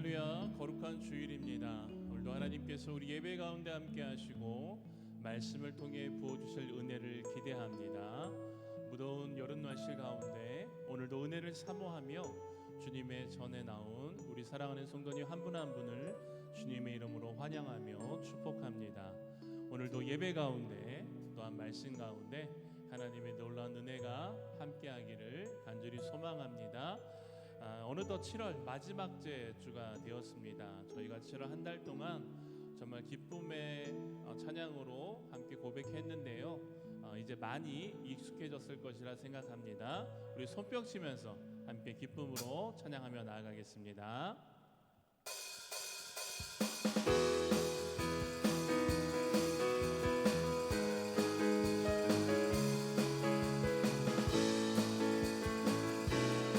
할렐루야, 거룩한 주일입니다. 오늘도 하나님께서 우리 예배 가운데 함께 하시고 말씀을 통해 부어주실 은혜를 기대합니다. 무더운 여름 날씨 가운데 오늘도 은혜를 사모하며 주님의 전에 나온 우리 사랑하는 성도님 한 분 한 분을 주님의 이름으로 환영하며 축복합니다. 오늘도 예배 가운데 또한 말씀 가운데 하나님의 놀라운 은혜가 함께하기를 간절히 소망합니다. 어느덧 7월 마지막 주가 되었습니다. 저희가 7월 한 달 동안 정말 기쁨의 찬양으로 함께 고백했는데요. 이제 많이 익숙해졌을 것이라 생각합니다. 우리 손뼉 치면서 함께 기쁨으로 찬양하며 나아가겠습니다.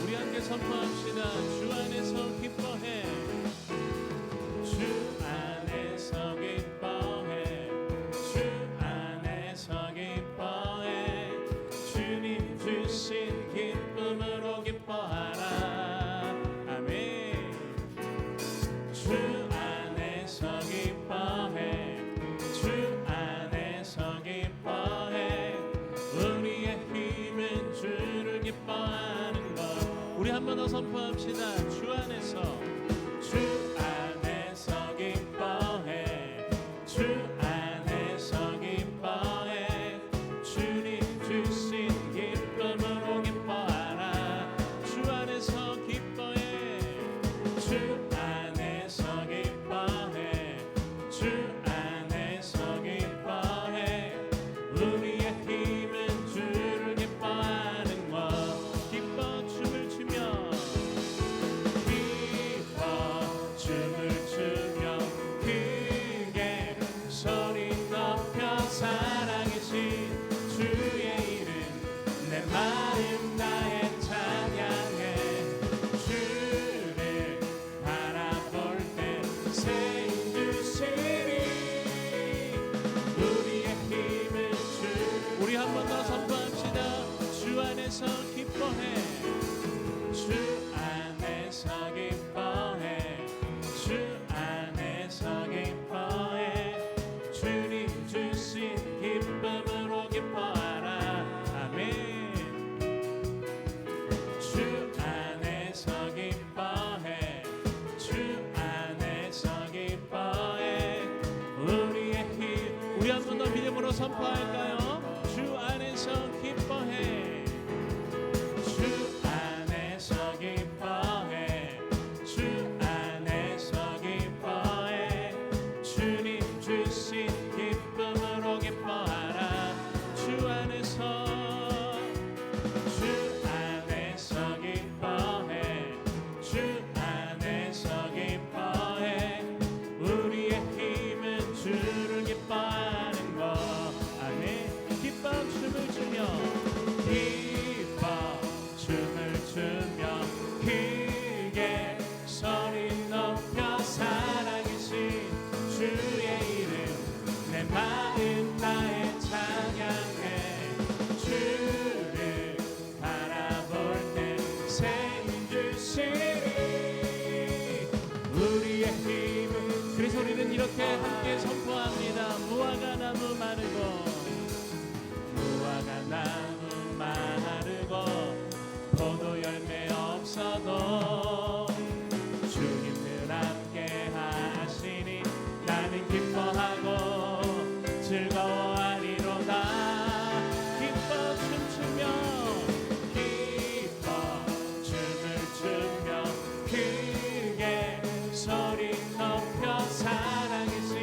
우리 함께 선포합시다. 주 안에서 기뻐해. 주 안에서 기뻐해. 주 안에서 기뻐해. 주님 주신 기쁨으로 기뻐하라. 아멘. 주 안에서 기뻐해. 주 안에서 기뻐해. 우리의 힘은 주를 기뻐하는 것. 우리 한 번 더 선포합시다. 주 안에서, 주 안에서 기뻐해. 주 안에서 기뻐해. 주님 주신 기쁨으로 기뻐하라. 주 안에서 기뻐해. 주 안에서 기뻐해. 주 안에서 기뻐해. 우리의 힘은 주를 기뻐하는 것. 기뻐 춤을 추며, 기뻐 춤을 추며 크게 소리 높여 살아계신 주의 이름 내 마음 나의 찬양해. 주를 바라볼 때 새 힘 주시리. 우리의 힘은 주. 우리 한 번 더 선포합시다. 주 안에서 기뻐해. 주 안에서 기뻐해. 주 안에서 기뻐해. 주님 주신 기쁨으로 기뻐하라. 아멘. 주 안에서 기뻐해. 주 안에서 기뻐해. 우리의 힘. 우리 한 번 더 믿음으로 선포할까요? 주 안에서 기뻐해. 주 안에서 기뻐해. 주 안에서 기뻐해. 주님 주신 기쁨으로 기뻐하라. 주 안에서, 주 안에서 기뻐해. 주 안에서 기뻐해. 우리의 힘은 주를 기뻐하는 것. 아멘. 기뻐 춤을 추며, 기뻐 춤을 추며 크게 소리 높여 살아계신 주의 이름 내 마음 나의 찬양해. 주를 바라볼 때 새 힘 주시리. 우리의 힘은. 그래서 우리는 이렇게 함께 선포합니다. 무화과 나무 마르고, 무화과 나무 마르고 포도 열매 없어도 주님들 함께 하시니 나는 기뻐하고 즐거워하리로다. 기뻐 춤추며, 기뻐 춤을 추며 크게 소리 높여 살아계신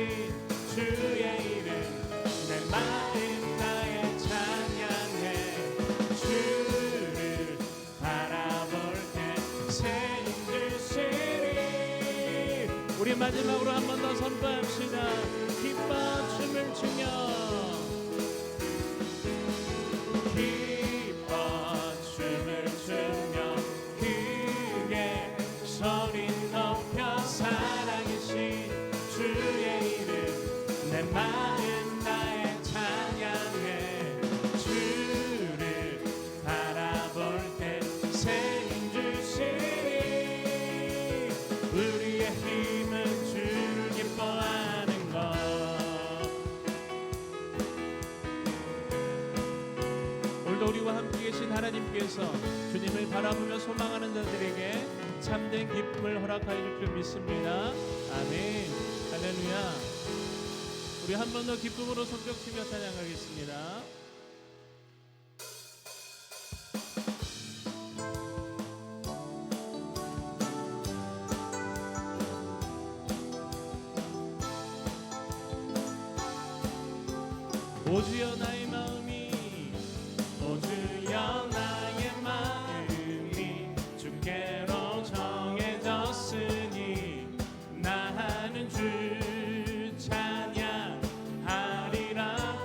주의 이름 내 마음 나의 찬양해. 주를 바라볼 때 새 힘 주시리. 우리 마지막으로 한 번 더 선포합시다. 기뻐 춤을 추며, 기뻐 춤을 추며 크게 소리 높여 살아계신 주의 이름 내 마음 나의 찬양해. 주를 바라볼 때 새 힘 주시리. 우리의 우리와 함께 계신 하나님께서 주님을 바라보며 소망하는 자들에게 참된 기쁨을 허락하여 줄 줄 믿습니다. 아멘. 할렐루야. 우리 한 번 더 기쁨으로 손뼉치며 찬양하겠습니다. 오 주여 나의 마음이 오 주여 나의 마음이 주께로 정해졌으니 나는 주 찬양하리라.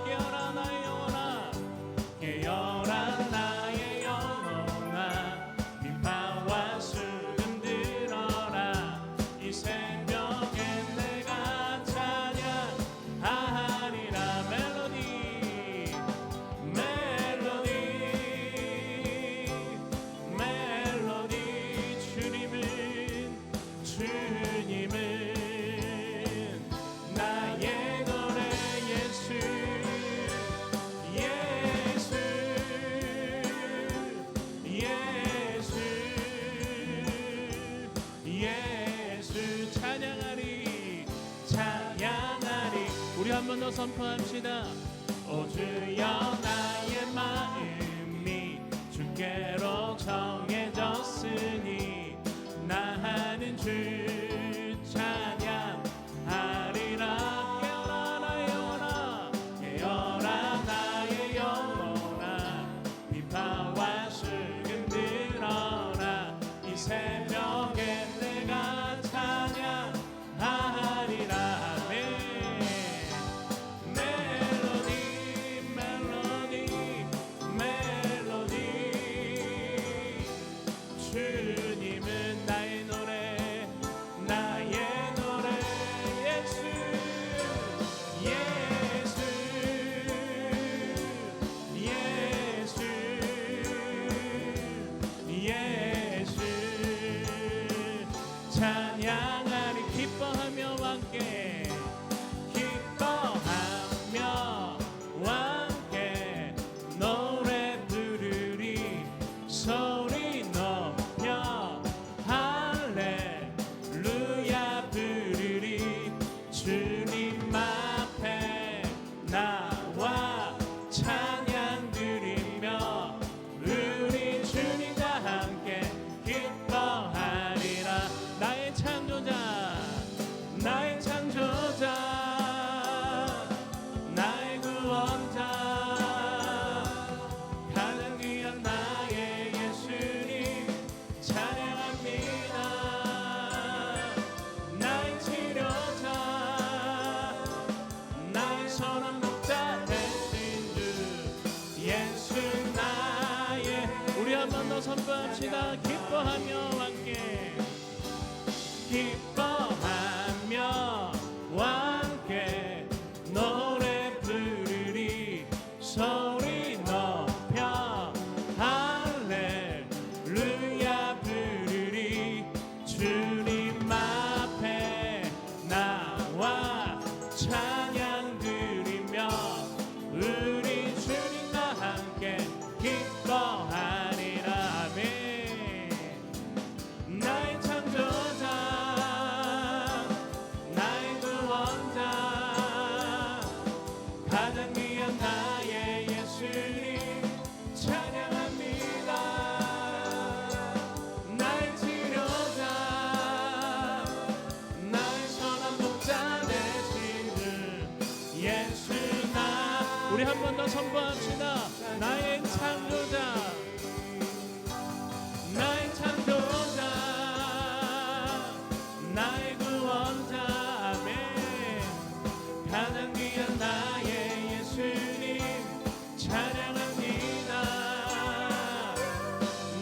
깨어라 나의 영혼아 깨어라 나의 영혼아 비파와 수금 들어라. 이 새벽에 내가 찬양하리라. 우리 한 번 더 선포합시다. 오 주여 나의 마음이 주께로 정해졌으니 나는 주 찬양하리라. 깨어라 나의 영혼아 깨어라 나의 영혼아 비파와 수금 들어라. 이 새벽에 내가 찬양하리라. 주님은 나의 노래 나의 노래. 예수 예수 예수 예수 찬양하리. 기뻐하며 함께 기뻐하며 함께 노래 부르리. 소리 높여 할렐루야 부르리. 주님 앞에 나와 찬양 드리며 우리 주님과 함께 기뻐하리라. 나의 창조자 나의 창조자 나의 구원자 가장 귀한 나의 예수님 찬양합니다. 나의 치료자 나의 선한 목자 되신 주 예수 나의. 우리 한 번 더 선포합시다. 기뻐하며 함께 기뻐하며 함께 노래 부르리. 소리 높여 할렐루야 부르리. 주님 앞에 나와 찬양 드리며 우리 주님과 함께 기뻐하리라. 아멘. 나의 창조자 나의 구원자 가장 귀한 나의 예수님 찬양합니다. 나의 치료자 나의 선한 목자 되신 주 예수 나. 우리 한 번 더 선포합시다. 나의 창조자 나의 창조자 나의 구원자. 아멘. 가장 귀한 나의 예수님 찬양합니다.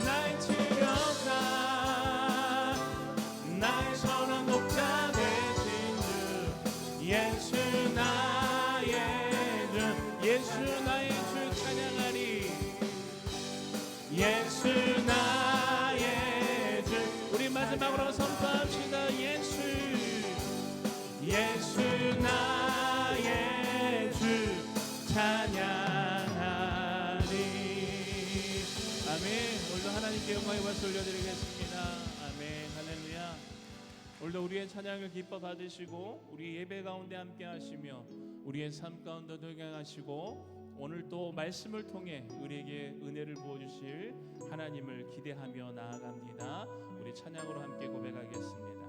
나의 치료자 나의 선한 목자 되신 주 예수 나의 주. 예수 나의 주 찬양하리. 예수 나의 주. 우리 마지막으로 선포합시다. 예수 예수 나의 주 찬양하리. 하나님께 영광의 박수 올려드리겠습니다. 아멘. 할렐루야. 오늘도 우리의 찬양을 기뻐 받으시고 우리 예배 가운데 함께 하시며 우리의 삶 가운데 동행하시고 오늘 또 말씀을 통해 우리에게 은혜를 부어주실 하나님을 기대하며 나아갑니다. 우리 찬양으로 함께 고백하겠습니다.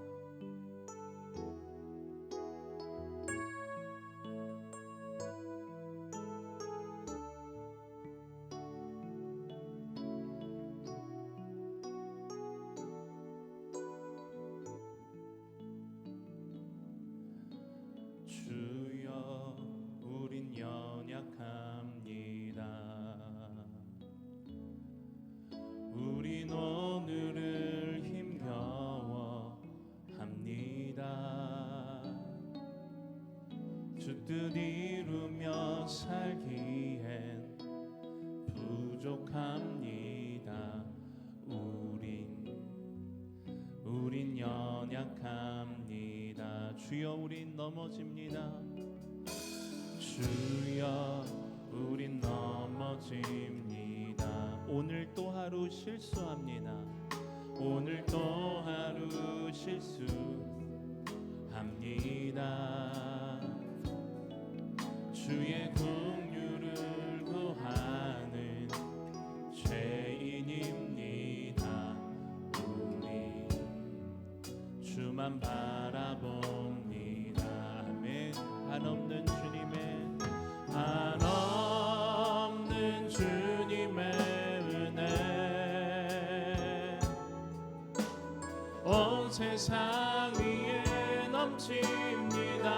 주여 우린 연약합니다. 우린 오늘을 힘겨워합니다. 주 뜻 이루며 살기엔 부족합니다. 우린 연약합니다. 주여 우린 넘어집니다. 주여 우린 넘어집니다. 오늘 또 하루 실수합니다. 오늘 또 하루 실수합니다. 주의 긍휼을 구하는 죄인입니다. 우리 주만 바라봅니다. 아멘. 한없는 주님의 은혜 온 세상 위에 넘칩니다.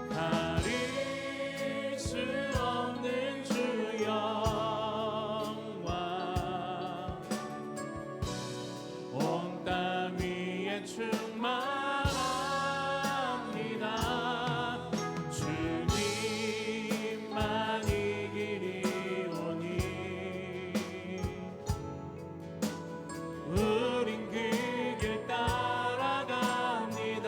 가릴 수 없는 주 영광 온 땅 위에 충만합니다. 주님만 이 길이 오니 우린 그 길 따라갑니다.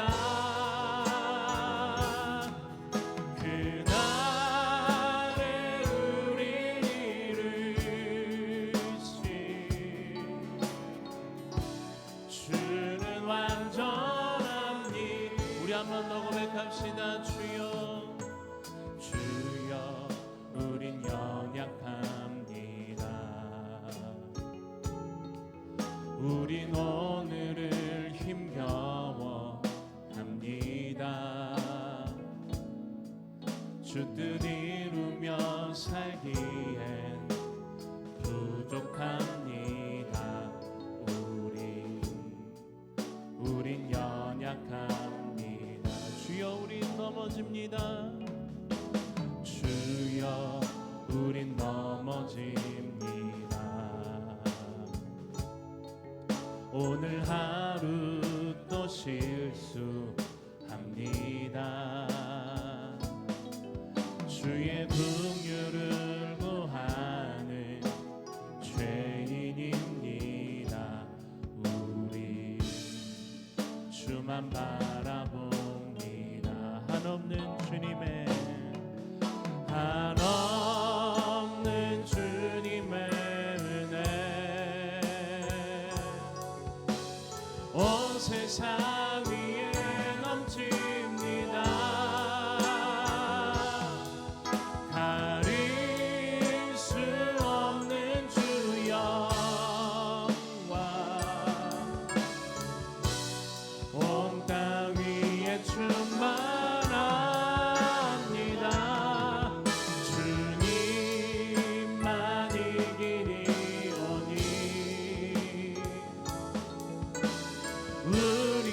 그날에 우릴 이루신 주는 완전합니다. 우리 한 번 더 고백합시다. 주여 주여 우린 연약합니다. 우린 오늘을 힘겨워합니다. 주 뜻 이루며 살기엔 부족합니다. 우린 연약합니다. 주여 우린 넘어집니다. 주여 우린 넘어집니다. 오늘 하루 또 실수합니다. 주의 긍휼을 구하는 죄인입니다. 우리 주만 바라봅니다. 한없는 주님의 은혜 온 세상 위에 넘칩니다. 가릴 수 없는 주 영광 온 땅 위에 충만합니다. 주님만 이 길이 오니 우린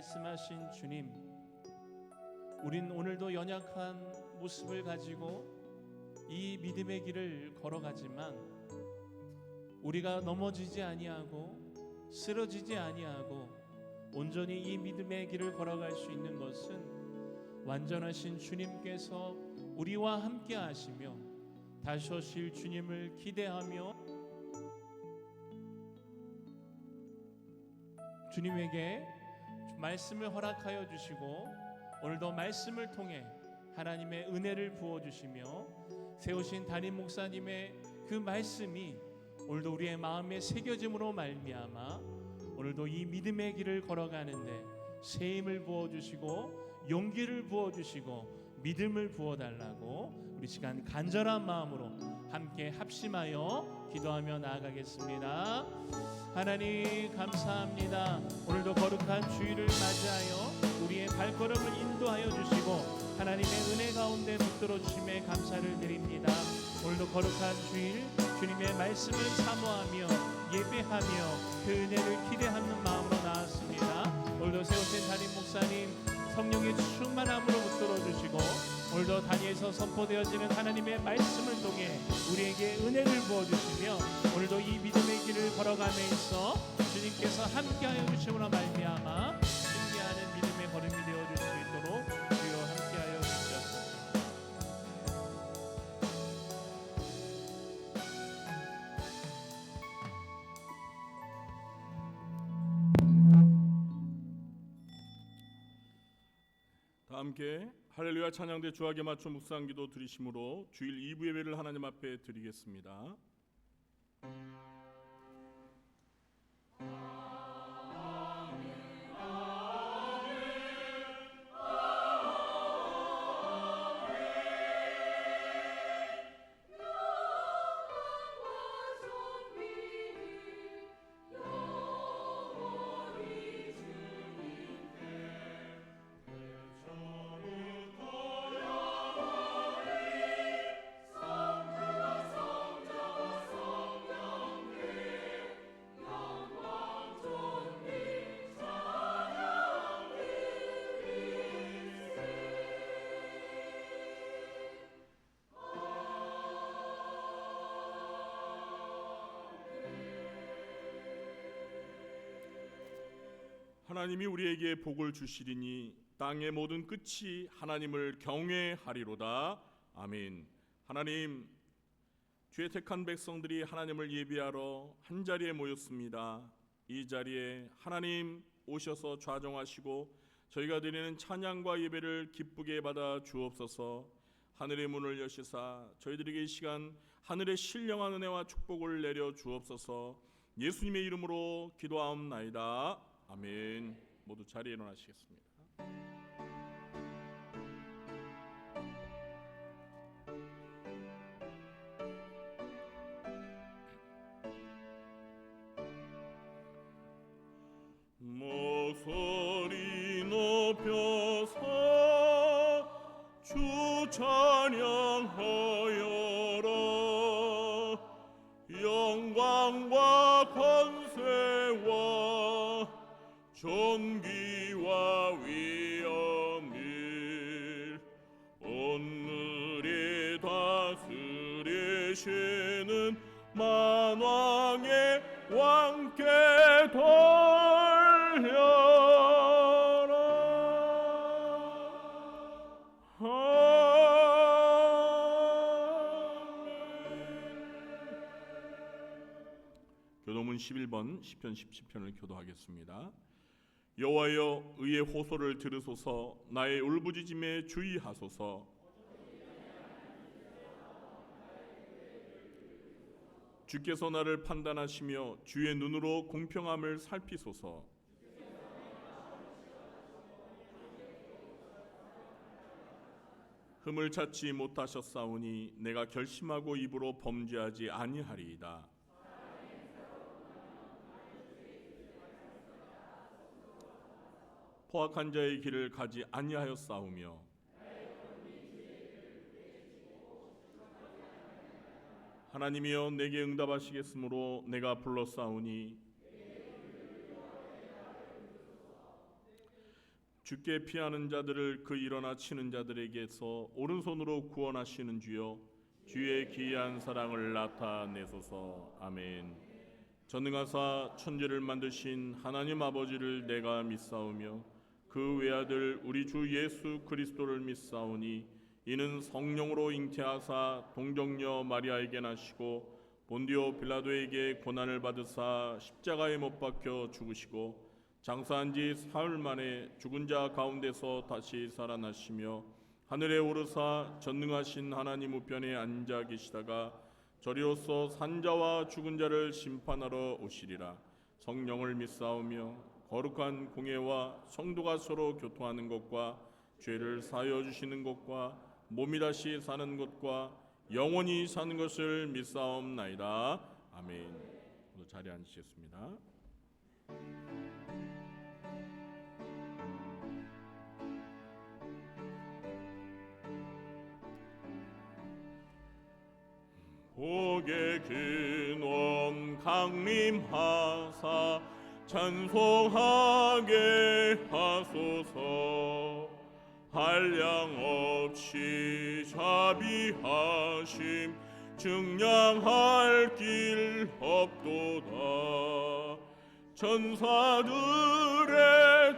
말씀하신 주님, 우린 오늘도 연약한 모습을 가지고 이 믿음의 길을 걸어가지만 우리가 넘어지지 아니하고 쓰러지지 아니하고 온전히 이 믿음의 길을 걸어갈 수 있는 것은 완전하신 주님께서 우리와 함께 하시며 다시 오실 주님을 기대하며 주님에게 말씀을 허락하여 주시고 오늘도 말씀을 통해 하나님의 은혜를 부어주시며 세우신 담임 목사님의 그 말씀이 오늘도 우리의 마음에 새겨짐으로 말미암아 오늘도 이 믿음의 길을 걸어가는데 새 힘을 부어주시고 용기를 부어주시고 믿음을 부어달라고 우리 시간 간절한 마음으로 함께 합심하여 기도하며 나아가겠습니다. 하나님 감사합니다. 오늘도 거룩한 주일을 맞이하여 우리의 발걸음을 인도하여 주시고 하나님의 은혜 가운데 붙들어 주심에 감사를 드립니다. 오늘도 거룩한 주일 주님의 말씀을 사모하며 예배하며 그 은혜를 기대하는 마음으로 나왔습니다. 오늘도 세우신 담임 목사님 성령의 충만함으로 붙들어 주시고 오늘도 단위에서 선포되어지는 하나님의 말씀을 통해 우리에게 은혜를 부어주시며 오늘도 이 믿음의 길을 걸어감에 있어 주님께서 함께하여 주심으로 말미암아 신기하는 믿음의 걸음이 되어줄 수 있도록 주여 함께하여 주시옵소서. 다 함께 할렐루야 찬양대 주하게 맞춰 묵상기도 드리심으로 주일 2부 예배를 하나님 앞에 드리겠습니다. 하나님이 우리에게 복을 주시리니 땅의 모든 끝이 하나님을 경외하리로다. 아멘. 하나님, 주의 택한 백성들이 하나님을 예배하러 한 자리에 모였습니다. 이 자리에 하나님 오셔서 좌정하시고 저희가 드리는 찬양과 예배를 기쁘게 받아 주옵소서. 하늘의 문을 여시사 저희들에게 이 시간 하늘의 신령한 은혜와 축복을 내려 주옵소서. 예수님의 이름으로 기도하옵나이다. 아멘. 모두 자리에 일어나시겠습니다. 목소리 높여서 주 찬양하여라. 영광과 권세와 존귀와 위엄을 오늘에 다스리시는 만왕의 왕께 돌려라. 교도문 11번 시편 17편을 교도하겠습니다. 여호와여 의의 호소를 들으소서. 나의 울부짖음에 주의하소서. 주께서 나를 판단하시며 주의 눈으로 공평함을 살피소서. 흠을 찾지 못하셨사오니 내가 결심하고 입으로 범죄하지 아니하리이다. 포악한 자의 길을 가지 아니하였사오며 하나님이여 내게 응답하시겠으므로 내가 불렀사오니 주께 피하는 자들을 그 일어나 치는 자들에게서 오른손으로 구원하시는 주여, 주의 기이한 사랑을 나타내소서. 아멘. 전능하사 천지를 만드신 하나님 아버지를 내가 믿사오며 그 외아들 우리 주 예수 그리스도를 믿사오니 이는 성령으로 잉태하사 동정녀 마리아에게 나시고 본디오 빌라도에게 고난을 받으사 십자가에 못 박혀 죽으시고 장사한 지 사흘 만에 죽은 자 가운데서 다시 살아나시며 하늘에 오르사 전능하신 하나님 우편에 앉아 계시다가 저리로서 산자와 죽은 자를 심판하러 오시리라. 성령을 믿사오며 거룩한 공예와 성도가 서로 교통하는 것과 죄를 사하여 주시는 것과 몸이 다시 사는 것과 영원히 사는 것을 믿사옵나이다. 아멘. 모두 자리에 앉으시겠습니다. 복의 근원 강림하사 찬송하게 하소서. 한량 없이 자비하심 증량할 길 없도다. 천사들의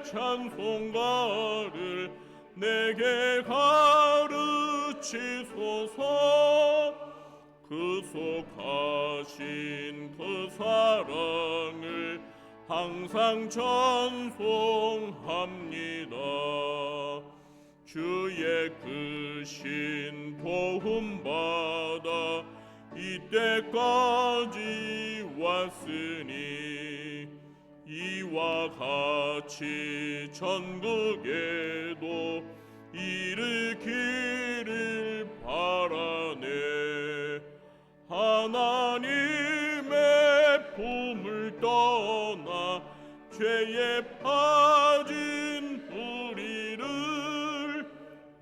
찬송가를 내게 가르치소서. 구속하신 그 사랑을 항상 찬송합니다. 주의 크신 도움받아 이때까지 왔으니 이와 같이 전국에도 이르기를 바라네. 하나님의 품을 떠나 죄에 빠진 우리를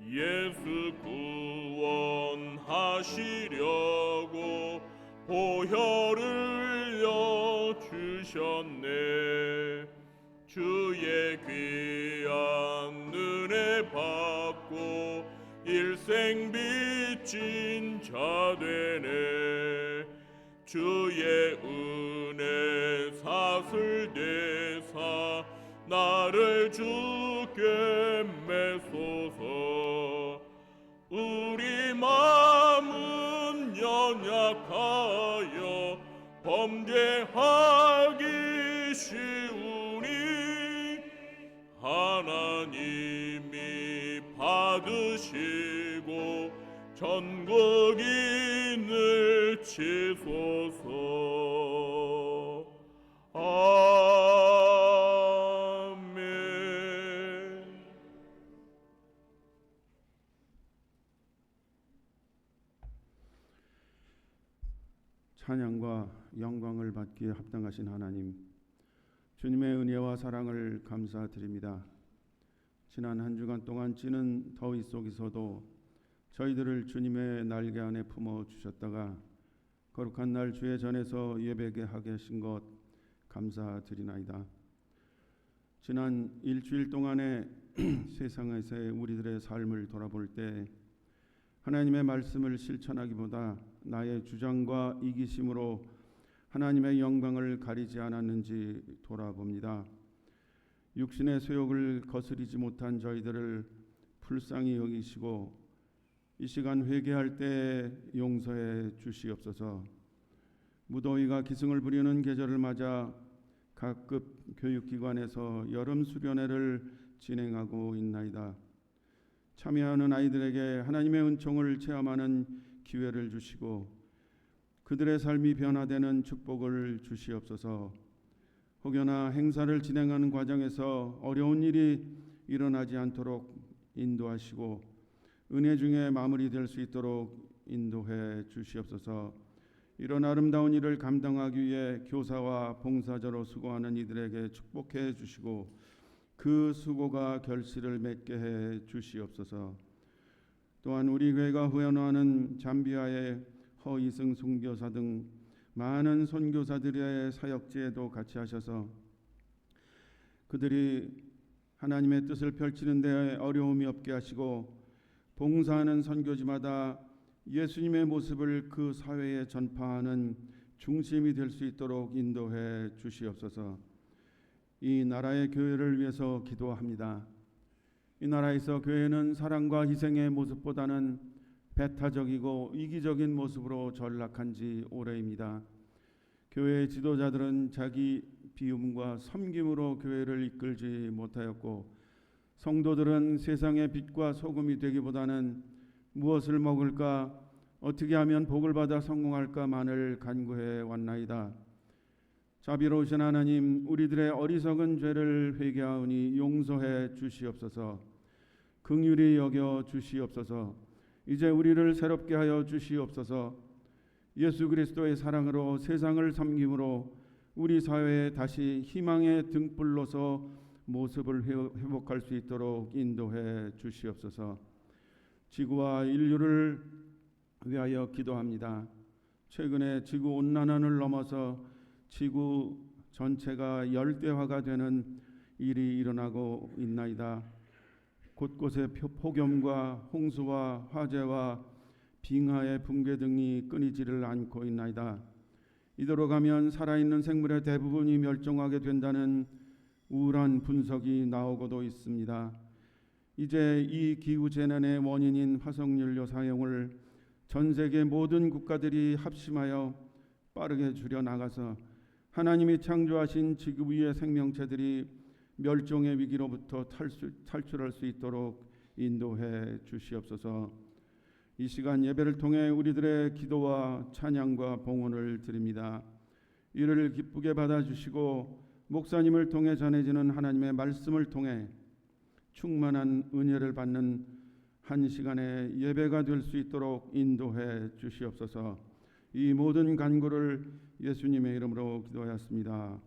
예수 구원하시려고 보혈을 여주셨네. 주의 귀한 은혜 받고 일생 빚진 자 되네. 주의 은혜 사슬대사 나를 주께 메소서. 우리 마음은 연약하여 범죄하기 쉬우니 하나님이 받으시고 전국인을 치소서. 아멘. 찬양과 영광을 받기에 합당하신 하나님, 주님의 은혜와 사랑을 감사드립니다. 지난 한 주간 동안 찌는 더위 속에서도 저희들을 주님의 날개 안에 품어 주셨다가 거룩한 날 주의 전에서 예배게 하게 하신 것 감사드리나이다. 지난 일주일 동안에 세상에서의 우리들의 삶을 돌아볼 때 하나님의 말씀을 실천하기보다 나의 주장과 이기심으로 하나님의 영광을 가리지 않았는지 돌아봅니다. 육신의 소욕을 거스리지 못한 저희들을 불쌍히 여기시고 이 시간 회개할 때 용서해 주시옵소서. 무더위가 기승을 부리는 계절을 맞아 각급 교육기관에서 여름 수련회를 진행하고 있나이다. 참여하는 아이들에게 하나님의 은총을 체험하는 기회를 주시고 그들의 삶이 변화되는 축복을 주시옵소서. 혹여나 행사를 진행하는 과정에서 어려운 일이 일어나지 않도록 인도하시고 은혜 중에 마무리될 수 있도록 인도해 주시옵소서. 이런 아름다운 일을 감당하기 위해 교사와 봉사자로 수고하는 이들에게 축복해 주시고 그 수고가 결실을 맺게 해 주시옵소서. 또한 우리 교회가 후원하는 잠비아의 허이승 선교사 등 많은 선교사들의 사역지에도 같이 하셔서 그들이 하나님의 뜻을 펼치는 데 어려움이 없게 하시고 봉사하는 선교지마다 예수님의 모습을 그 사회에 전파하는 중심이 될 수 있도록 인도해 주시옵소서. 이 나라의 교회를 위해서 기도합니다. 이 나라에서 교회는 사랑과 희생의 모습보다는 배타적이고 이기적인 모습으로 전락한 지 오래입니다. 교회 지도자들은 자기 비움과 섬김으로 교회를 이끌지 못하였고, 성도들은 세상의 빛과 소금이 되기보다는 무엇을 먹을까, 어떻게 하면 복을 받아 성공할까만을 간구해 왔나이다. 자비로우신 하나님, 우리들의 어리석은 죄를 회개하오니 용서해 주시옵소서. 긍휼히 여겨 주시옵소서. 이제 우리를 새롭게 하여 주시옵소서. 예수 그리스도의 사랑으로 세상을 섬김으로 우리 사회에 다시 희망의 등불로서 모습을 회복할 수 있도록 인도해 주시옵소서. 지구와 인류를 위하여 기도합니다. 최근에 지구 온난화를 넘어서 지구 전체가 열대화가 되는 일이 일어나고 있나이다. 곳곳에 폭염과 홍수와 화재와 빙하의 붕괴 등이 끊이지를 않고 있나이다. 이대로 가면 살아있는 생물의 대부분이 멸종하게 된다는 우울한 분석이 나오고도 있습니다. 이제 이 기후재난의 원인인 화석연료 사용을 전 세계 모든 국가들이 합심하여 빠르게 줄여나가서 하나님이 창조하신 지구 위의 생명체들이 멸종의 위기로부터 탈출할 수 있도록 인도해 주시옵소서. 이 시간 예배를 통해 우리들의 기도와 찬양과 봉헌을 드립니다. 이를 기쁘게 받아주시고 목사님을 통해 전해지는 하나님의 말씀을 통해 충만한 은혜를 받는 한 시간의 예배가 될 수 있도록 인도해 주시옵소서. 이 모든 간구를 예수님의 이름으로 기도하였습니다.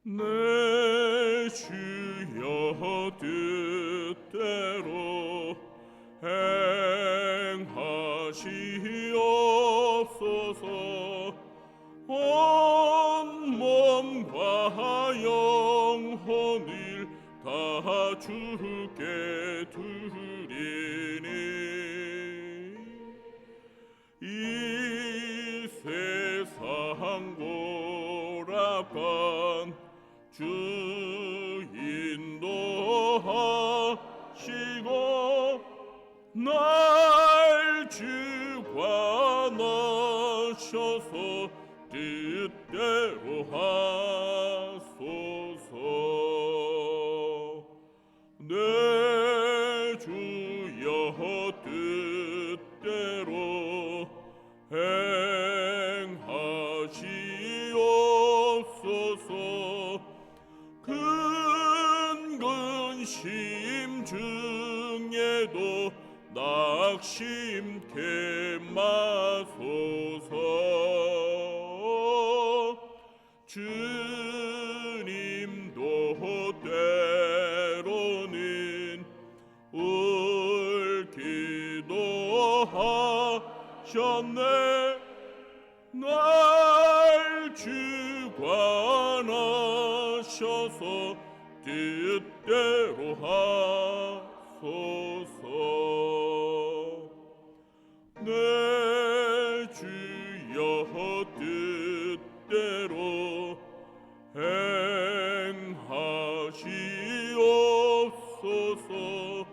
내 주여 뜻대로 행하시옵소서. 온 몸과 영혼을 다 주께 드리니 이 세상 고락한 주 인도하시고 날 주관하셔서 뜻대로 하소서. 내 주여 뜻대로 행하시옵소서. 근심 중에도 낙심케 마소서. 주님도 때로는 울기도 하셨네. 날 주관하셔서 뜻대로 하소서. 내 주여 뜻대로 행하시옵소서.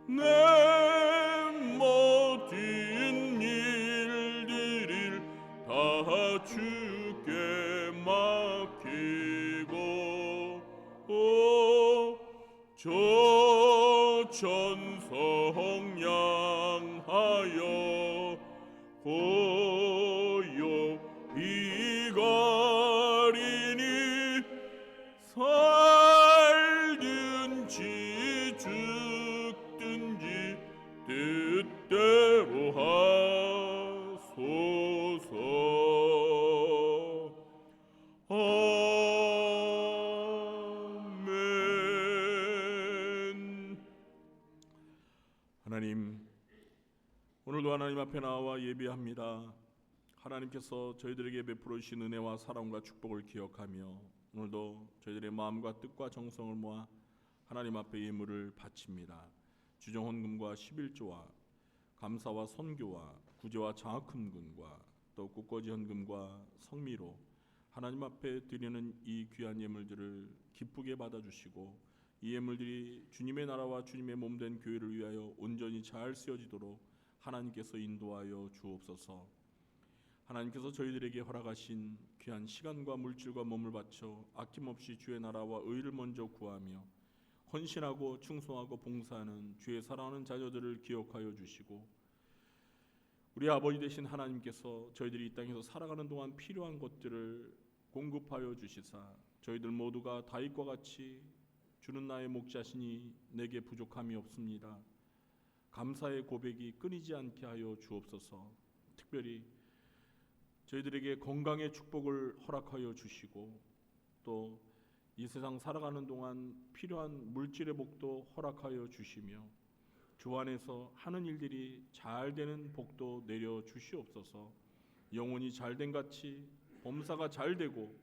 내 모든 일들을 다 주께 맡기고 저 천성 향하여 고요히 가리니 살든지 죽든지 뜻대로 하소서. 아멘. 하나님, 오늘도 하나님 앞에 나와 예배합니다. 하나님께서 저희들에게 베풀어 주신 은혜와 사랑과 축복을 기억하며 오늘도 저희들의 마음과 뜻과 정성을 모아 하나님 앞에 예물을 바칩니다. 주정헌금과 11조와 감사와 선교와 구제와 장학금과 또 꽃꽂이 헌금과 성미로 하나님 앞에 드리는 이 귀한 예물들을 기쁘게 받아주시고 이 예물들이 주님의 나라와 주님의 몸된 교회를 위하여 온전히 잘 쓰여지도록 하나님께서 인도하여 주옵소서. 하나님께서 저희들에게 허락하신 귀한 시간과 물질과 몸을 바쳐 아낌없이 주의 나라와 의를 먼저 구하며 헌신하고 충성하고 봉사하는 주의 사랑하는 자녀들을 기억하여 주시고 우리 아버지 되신 하나님께서 저희들이 이 땅에서 살아가는 동안 필요한 것들을 공급하여 주시사 저희들 모두가 다윗과 같이 주는 나의 목자시니 내게 부족함이 없습니다. 감사의 고백이 끊이지 않게 하여 주옵소서. 특별히 저희들에게 건강의 축복을 허락하여 주시고 또 이 세상 살아가는 동안 필요한 물질의 복도 허락하여 주시며 주 안에서 하는 일들이 잘 되는 복도 내려 주시옵소서. 영혼이 잘된 같이 범사가 잘 되고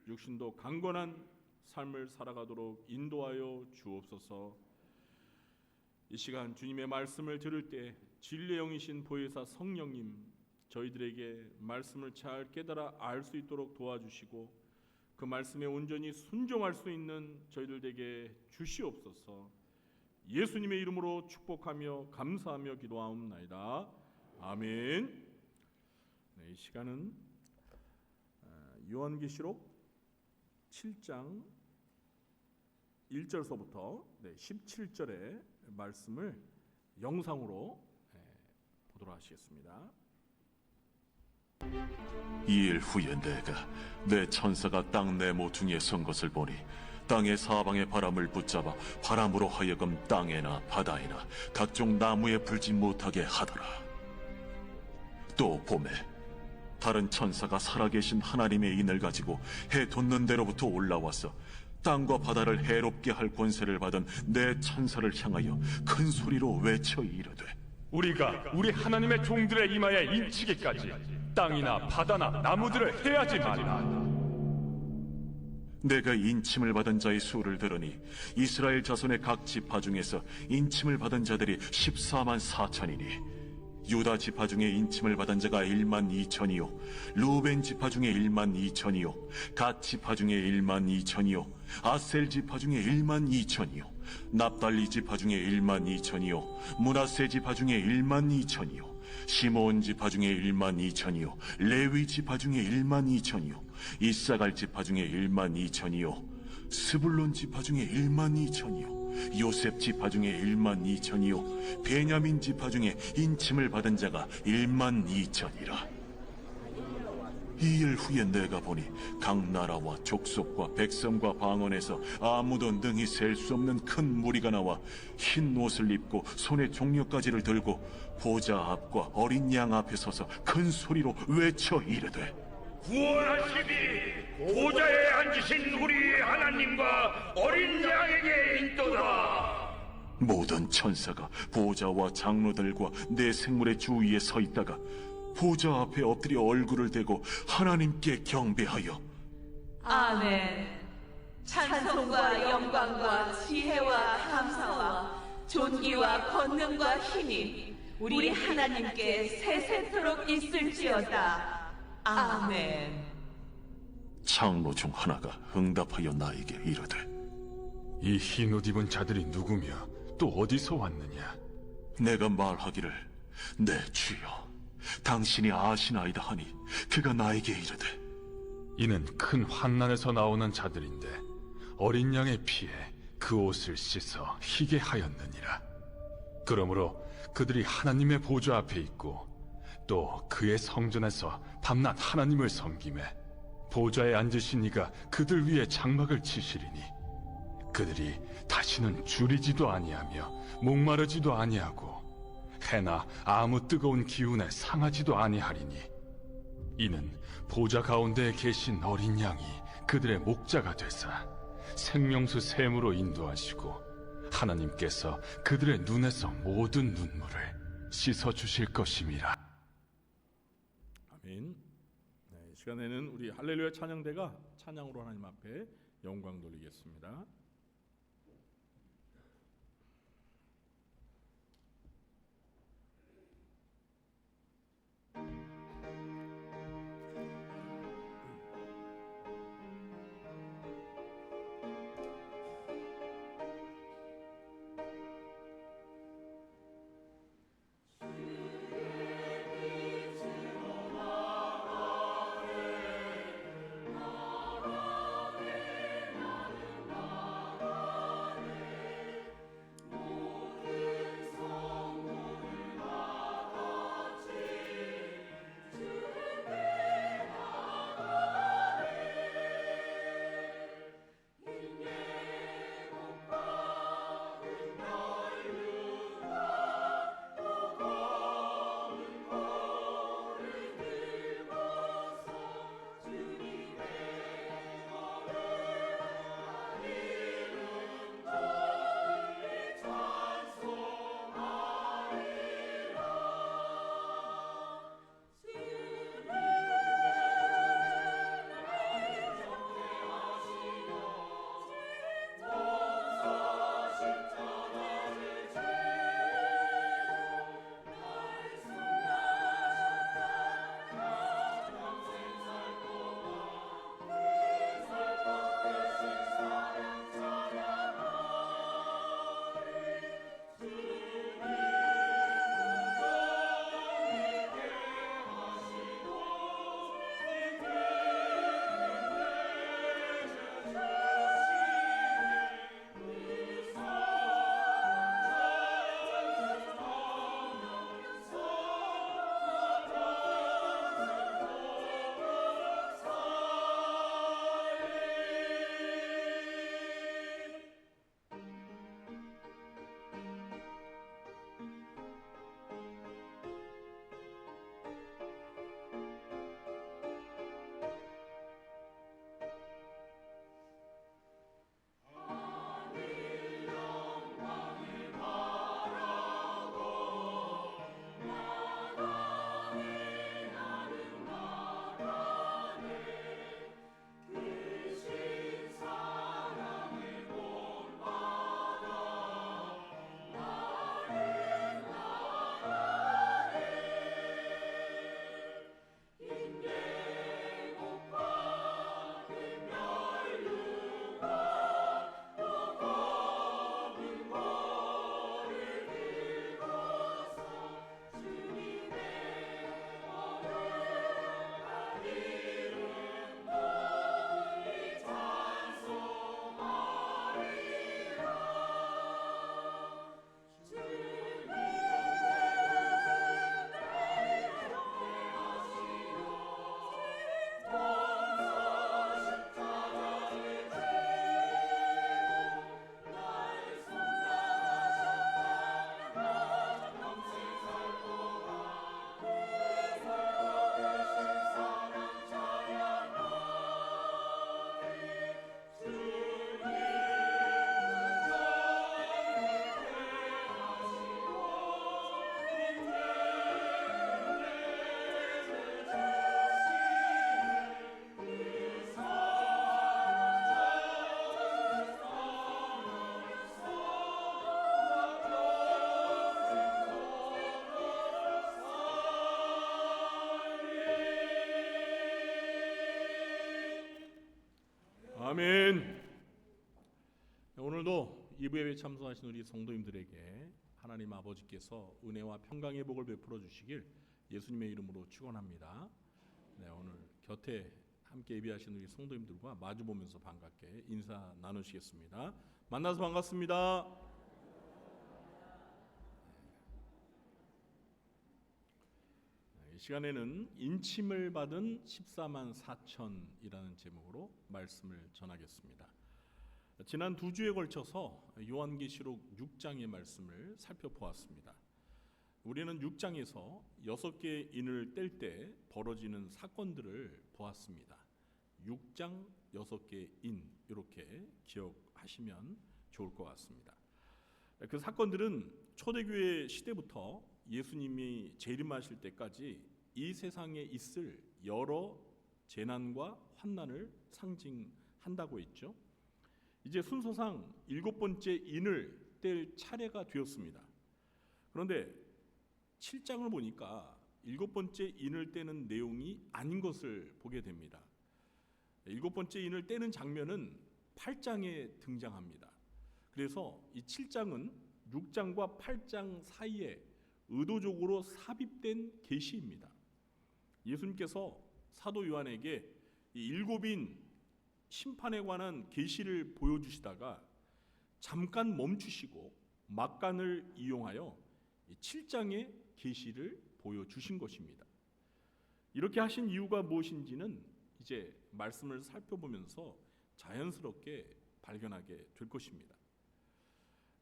육신도 강건한 삶을 살아가도록 인도하여 주옵소서. 이 시간 주님의 말씀을 들을 때 진리의 영이신 보혜사 성령님 저희들에게 말씀을 잘 깨달아 알 수 있도록 도와주시고 그 말씀에 온전히 순종할 수 있는 저희들에게 주시옵소서. 예수님의 이름으로 축복하며 감사하며 기도하옵나이다. 아멘. 네, 이 시간은 요한계시록 7장 1절서부터 17절의 말씀을 영상으로 보도록 하시겠습니다. 이 일 후에 내가 내 천사가 땅 내 모퉁이에 선 것을 보니 땅의 사방의 바람을 붙잡아 바람으로 하여금 땅에나 바다에나 각종 나무에 불지 못하게 하더라. 또 봄에 다른 천사가 살아계신 하나님의 인을 가지고 해 돋는 데로부터 올라와서 땅과 바다를 해롭게 할 권세를 받은 내 천사를 향하여 큰 소리로 외쳐 이르되 우리가 우리 하나님의 종들의 이마에 인치기까지 땅이나 바다나 나무들을 해하지 말라. 내가 인침을 받은 자의 수를 들으니 이스라엘 자손의 각 지파 중에서 인침을 받은 자들이 14만 4천이니 유다 지파 중에 인침을 받은 자가 1만 2천이요 루벤 지파 중에 1만 2천이요 갓 지파 중에 1만 2천이요 아셀 지파 중에 1만 2천이요 납달리 지파 중에 1만 2천이요 므낫세 지파 중에 1만 2천이요 시므온 지파 중에 1만 2천이요 레위 지파 중에 1만 2천이요 이사갈 지파 중에 1만 2천이요 스불론 지파 중에 1만 2천이요 요셉 지파 중에 1만 2천이요 베냐민 지파 중에 인침을 받은 자가 1만 2천이라. 이 일 후에 내가 보니 각 나라와 족속과 백성과 방언에서 아무도 능히 셀 수 없는 큰 무리가 나와 흰 옷을 입고 손에 종려가지를 들고 보좌 앞과 어린 양 앞에 서서 큰 소리로 외쳐 이르되 구원하시니 보좌에 앉으신 우리 하나님과 어린 양에게 있도다. 모든 천사가 보좌와 장로들과 내 생물의 주위에 서 있다가 보좌 앞에 엎드려 얼굴을 대고 하나님께 경배하여 아멘. 찬송과 영광과 지혜와 감사와 존귀와 권능과 힘이 우리 하나님께 세세토록 있을지어다. 아멘. 장로 중 하나가 응답하여 나에게 이르되 이 흰 옷 입은 자들이 누구며 또 어디서 왔느냐? 내가 말하기를 내 주여 당신이 아시나이다 하니 그가 나에게 이르되 이는 큰 환난에서 나오는 자들인데 어린 양의 피에 그 옷을 씻어 희게 하였느니라. 그러므로 그들이 하나님의 보좌 앞에 있고 또 그의 성전에서 밤낮 하나님을 섬기매 보좌에 앉으신 이가 그들 위에 장막을 치시리니 그들이 다시는 줄이지도 아니하며 목마르지도 아니하고 해나 아무 뜨거운 기운에 상하지도 아니하리니 이는 보좌 가운데에 계신 어린 양이 그들의 목자가 되사 생명수 샘으로 인도하시고 하나님께서 그들의 눈에서 모든 눈물을 씻어 주실 것임이라. 아멘. 네, 이 시간에는 우리 할렐루야 찬양대가 찬양으로 하나님 앞에 영광 돌리겠습니다. 아멘. 오늘도 2부 예배 참석하신 우리 성도님들에게 하나님 아버지께서 은혜와 평강의 복을 베풀어 주시길 예수님의 이름으로 축원합니다. 네, 오늘 곁에 함께 예배하신 우리 성도님들과 마주 보면서 반갑게 인사 나누시겠습니다. 만나서 반갑습니다. 이 시간에는 인침을 받은 14만 4천이라는 제목으로 말씀을 전하겠습니다. 지난 2주에 걸쳐서 요한계시록 6장의 말씀을 살펴보았습니다. 우리는 6장에서 6개의 인을 뗄 때 벌어지는 사건들을 보았습니다. 6장 6개의 인, 이렇게 기억하시면 좋을 것 같습니다. 그 사건들은 초대교회 시대부터 예수님이 재림하실 때까지 이 세상에 있을 여러 재난과 환난을 상징한다고 했죠. 이제 순서상 7번째 인을 뗄 차례가 되었습니다. 그런데 7장을 보니까 7번째 인을 떼는 내용이 아닌 것을 보게 됩니다. 7번째 인을 떼는 장면은 8장에 등장합니다. 그래서 이 7장은 6장과 8장 사이에 의도적으로 삽입된 계시입니다. 예수님께서 사도 요한에게 이 7인 심판에 관한 계시를 보여주시다가 잠깐 멈추시고 막간을 이용하여 7장의 계시를 보여주신 것입니다. 이렇게 하신 이유가 무엇인지는 이제 말씀을 살펴보면서 자연스럽게 발견하게 될 것입니다.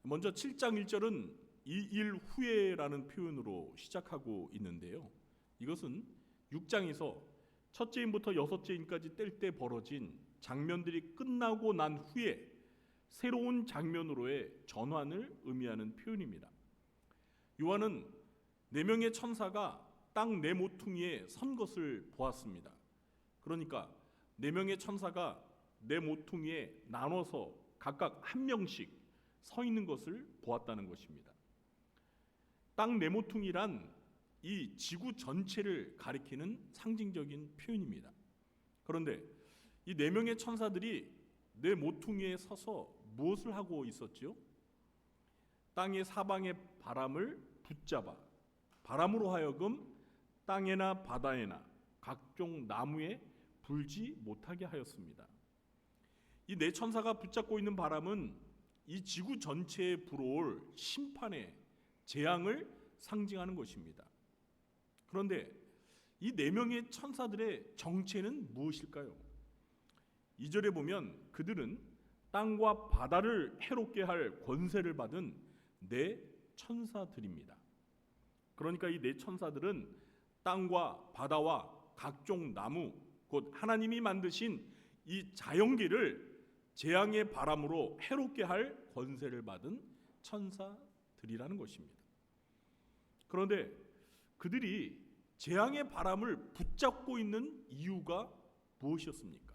먼저 7장 1절은 이 일 후에라는 표현으로 시작하고 있는데요. 이것은 6장에서 첫째 인부터 여섯째 인까지 뗄 때 벌어진 장면들이 끝나고 난 후에 새로운 장면으로의 전환을 의미하는 표현입니다. 요한은 4명의 천사가 땅 네 모퉁이에 선 것을 보았습니다. 그러니까 4명의 천사가 네 모퉁이에 나눠서 각각 한 명씩 서 있는 것을 보았다는 것입니다. 땅 네 모퉁이란 이 지구 전체를 가리키는 상징적인 표현입니다. 그런데 이 4명의 천사들이 네 모퉁이에 서서 무엇을 하고 있었죠? 땅의 사방의 바람을 붙잡아 바람으로 하여금 땅에나 바다에나 각종 나무에 불지 못하게 하였습니다. 이 네 천사가 붙잡고 있는 바람은 이 지구 전체에 불어올 심판의 재앙을 상징하는 것입니다. 그런데 이 4명의 천사들의 정체는 무엇일까요? 2절에 보면 그들은 땅과 바다를 해롭게 할 권세를 받은 네 천사들입니다. 그러니까 이 네 천사들은 땅과 바다와 각종 나무, 곧 하나님이 만드신 이 자연계를 재앙의 바람으로 해롭게 할 권세를 받은 천사들이라는 것입니다. 그런데 그들이 재앙의 바람을 붙잡고 있는 이유가 무엇이었습니까?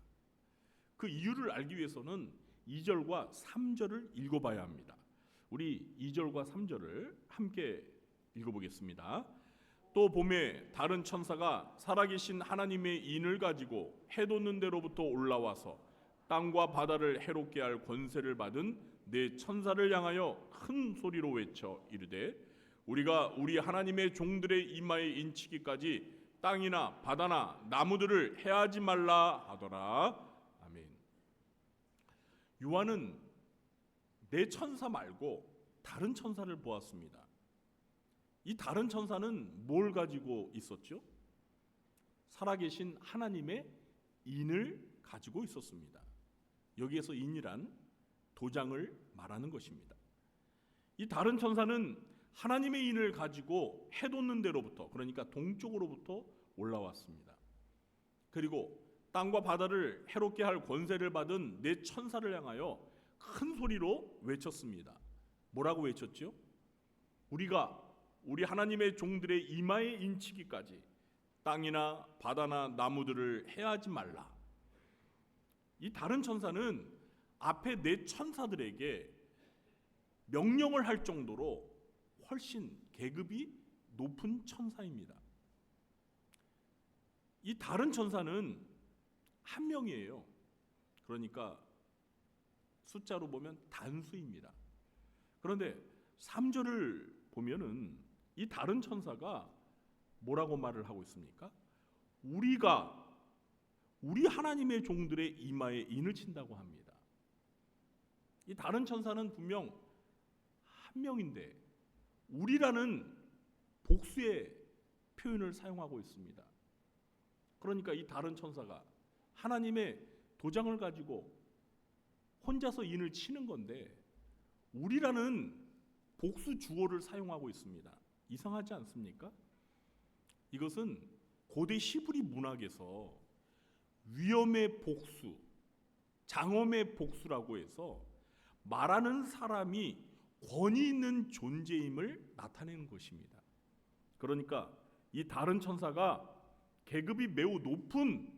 그 이유를 알기 위해서는 2절과 3절을 읽어봐야 합니다. 우리 2절과 3절을 함께 읽어보겠습니다. 또 봄에 다른 천사가 살아계신 하나님의 인을 가지고 해돋는 데로부터 올라와서 땅과 바다를 해롭게 할 권세를 받은 네 천사를 향하여 큰 소리로 외쳐 이르되 우리가 우리 하나님의 종들의 이마에 인치기까지 땅이나 바다나 나무들을 해하지 말라 하더라. 아멘. 요한은 네 천사 말고 다른 천사를 보았습니다. 이 다른 천사는 뭘 가지고 있었죠? 살아계신 하나님의 인을 가지고 있었습니다. 여기에서 인이란 도장을 말하는 것입니다. 이 다른 천사는 하나님의 인을 가지고 해돋는 데로부터, 그러니까 동쪽으로부터 올라왔습니다. 그리고 땅과 바다를 해롭게 할 권세를 받은 네 천사를 향하여 큰 소리로 외쳤습니다. 뭐라고 외쳤죠? 우리가 우리 하나님의 종들의 이마에 인치기까지 땅이나 바다나 나무들을 해하지 말라. 이 다른 천사는 앞에 네 천사들에게 명령을 할 정도로 훨씬 계급이 높은 천사입니다. 이 다른 천사는 한 명이에요. 그러니까 숫자로 보면 단수입니다. 그런데 3절을 보면은 이 다른 천사가 뭐라고 말을 하고 있습니까? 우리 하나님의 종들의 이마에 인을 친다고 합니다. 이 다른 천사는 분명 한 명인데 우리라는 복수의 표현을 사용하고 있습니다. 그러니까 이 다른 천사가 하나님의 도장을 가지고 혼자서 인을 치는 건데 우리라는 복수 주어를 사용하고 있습니다. 이상하지 않습니까? 이것은 고대 히브리 문학에서 위엄의 복수, 장엄의 복수라고 해서 말하는 사람이 권위 있는 존재임을 나타내는 것입니다. 그러니까 이 다른 천사가 계급이 매우 높은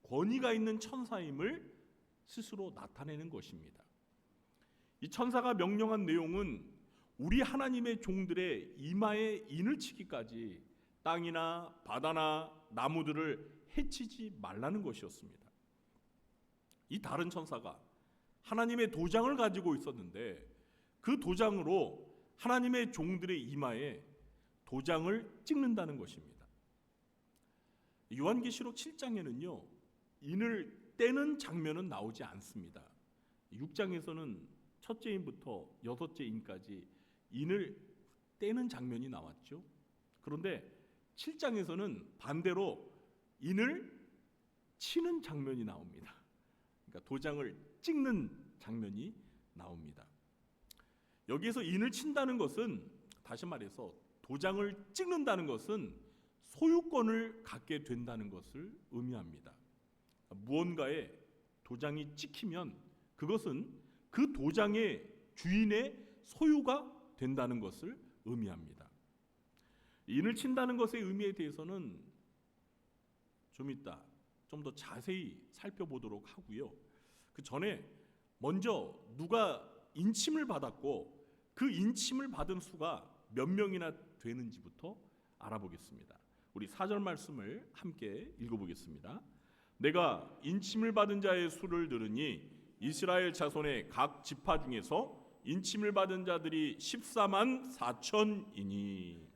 권위가 있는 천사임을 스스로 나타내는 것입니다. 이 천사가 명령한 내용은 우리 하나님의 종들의 이마에 인을 치기까지 땅이나 바다나 나무들을 해치지 말라는 것이었습니다. 이 다른 천사가 하나님의 도장을 가지고 있었는데 그 도장으로 하나님의 종들의 이마에 도장을 찍는다는 것입니다. 요한계시록 7장에는요 인을 떼는 장면은 나오지 않습니다. 6장에서는 첫째 인부터 여섯째 인까지 인을 떼는 장면이 나왔죠. 그런데 7장에서는 반대로 인을 치는 장면이 나옵니다. 그러니까 도장을 찍는 장면이 나옵니다. 여기에서 인을 친다는 것은 다시 말해서 도장을 찍는다는 것은 소유권을 갖게 된다는 것을 의미합니다. 무언가에 도장이 찍히면 그것은 그 도장의 주인의 소유가 된다는 것을 의미합니다. 인을 친다는 것의 의미에 대해서는 좀 이따 좀 더 자세히 살펴보도록 하고요. 그 전에 먼저 누가 인침을 받았고 그 인침을 받은 수가 몇 명이나 되는지부터 알아보겠습니다. 우리 4절 말씀을 함께 읽어보겠습니다. 내가 인침을 받은 자의 수를 들으니 이스라엘 자손의 각 지파 중에서 인침을 받은 자들이 14만 4천이니.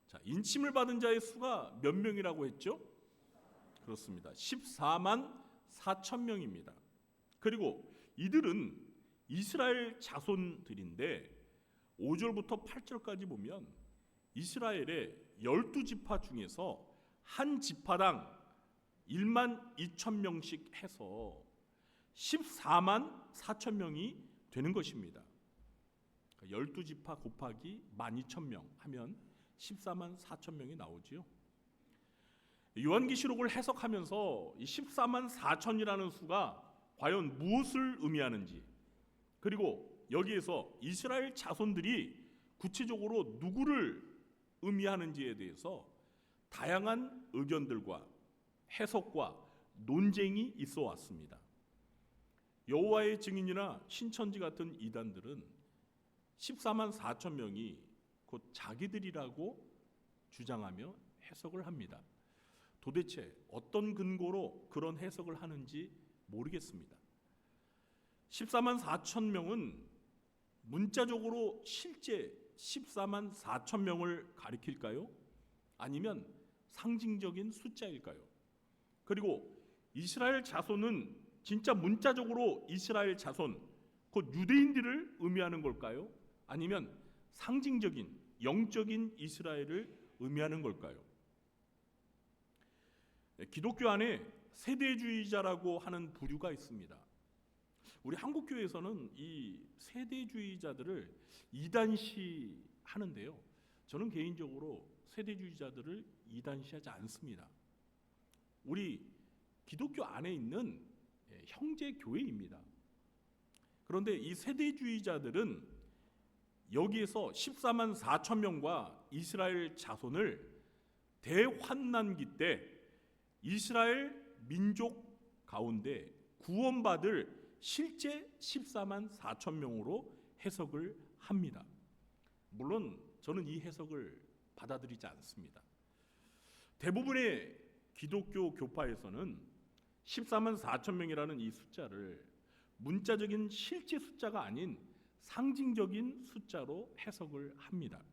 자, 인침을 받은 자의 수가 몇 명이라고 했죠? 그렇습니다. 14만 4천 명입니다. 그리고 이들은 이스라엘 자손들인데 5절부터 8절까지 보면 이스라엘의 12지파 중에서 한 지파당 1만 2천 명씩 해서 14만 4천 명이 되는 것입니다. 12지파 곱하기 12,000명 하면 14만 4천 명이 나오지요. 요한계시록을 해석하면서 이 14만 4천이라는 수가 과연 무엇을 의미하는지, 그리고 여기에서 이스라엘 자손들이 구체적으로 누구를 의미하는지에 대해서 다양한 의견들과 해석과 논쟁이 있어 왔습니다. 여호와의 증인이나 신천지 같은 이단들은 14만 4천 명이 곧 자기들이라고 주장하며 해석을 합니다. 도대체 어떤 근거로 그런 해석을 하는지 모르겠습니다. 14만 4천 명은 문자적으로 실제 14만 4천 명을 가리킬까요? 아니면 상징적인 숫자일까요? 그리고 이스라엘 자손은 진짜 문자적으로 이스라엘 자손, 곧 유대인들을 의미하는 걸까요? 아니면 상징적인 영적인 이스라엘을 의미하는 걸까요? 기독교 안에 세대주의자라고 하는 부류가 있습니다. 우리 한국교회에서는 이 세대주의자들을 이단시 하는데요. 저는 개인적으로 세대주의자들을 이단시하지 않습니다. 우리 기독교 안에 있는 형제 교회입니다. 그런데 이 세대주의자들은 여기에서 14만 4천 명과 이스라엘 자손을 대환난기 때 이스라엘 민족 가운데 구원받을 실제 14만 4천 명으로 해석을 합니다. 물론 저는 이 해석을 받아들이지 않습니다. 대부분의 기독교 교파에서는 14만 4천 명이라는 이 숫자를 문자적인 실제 숫자가 아닌 상징적인 숫자로 해석을 합니다.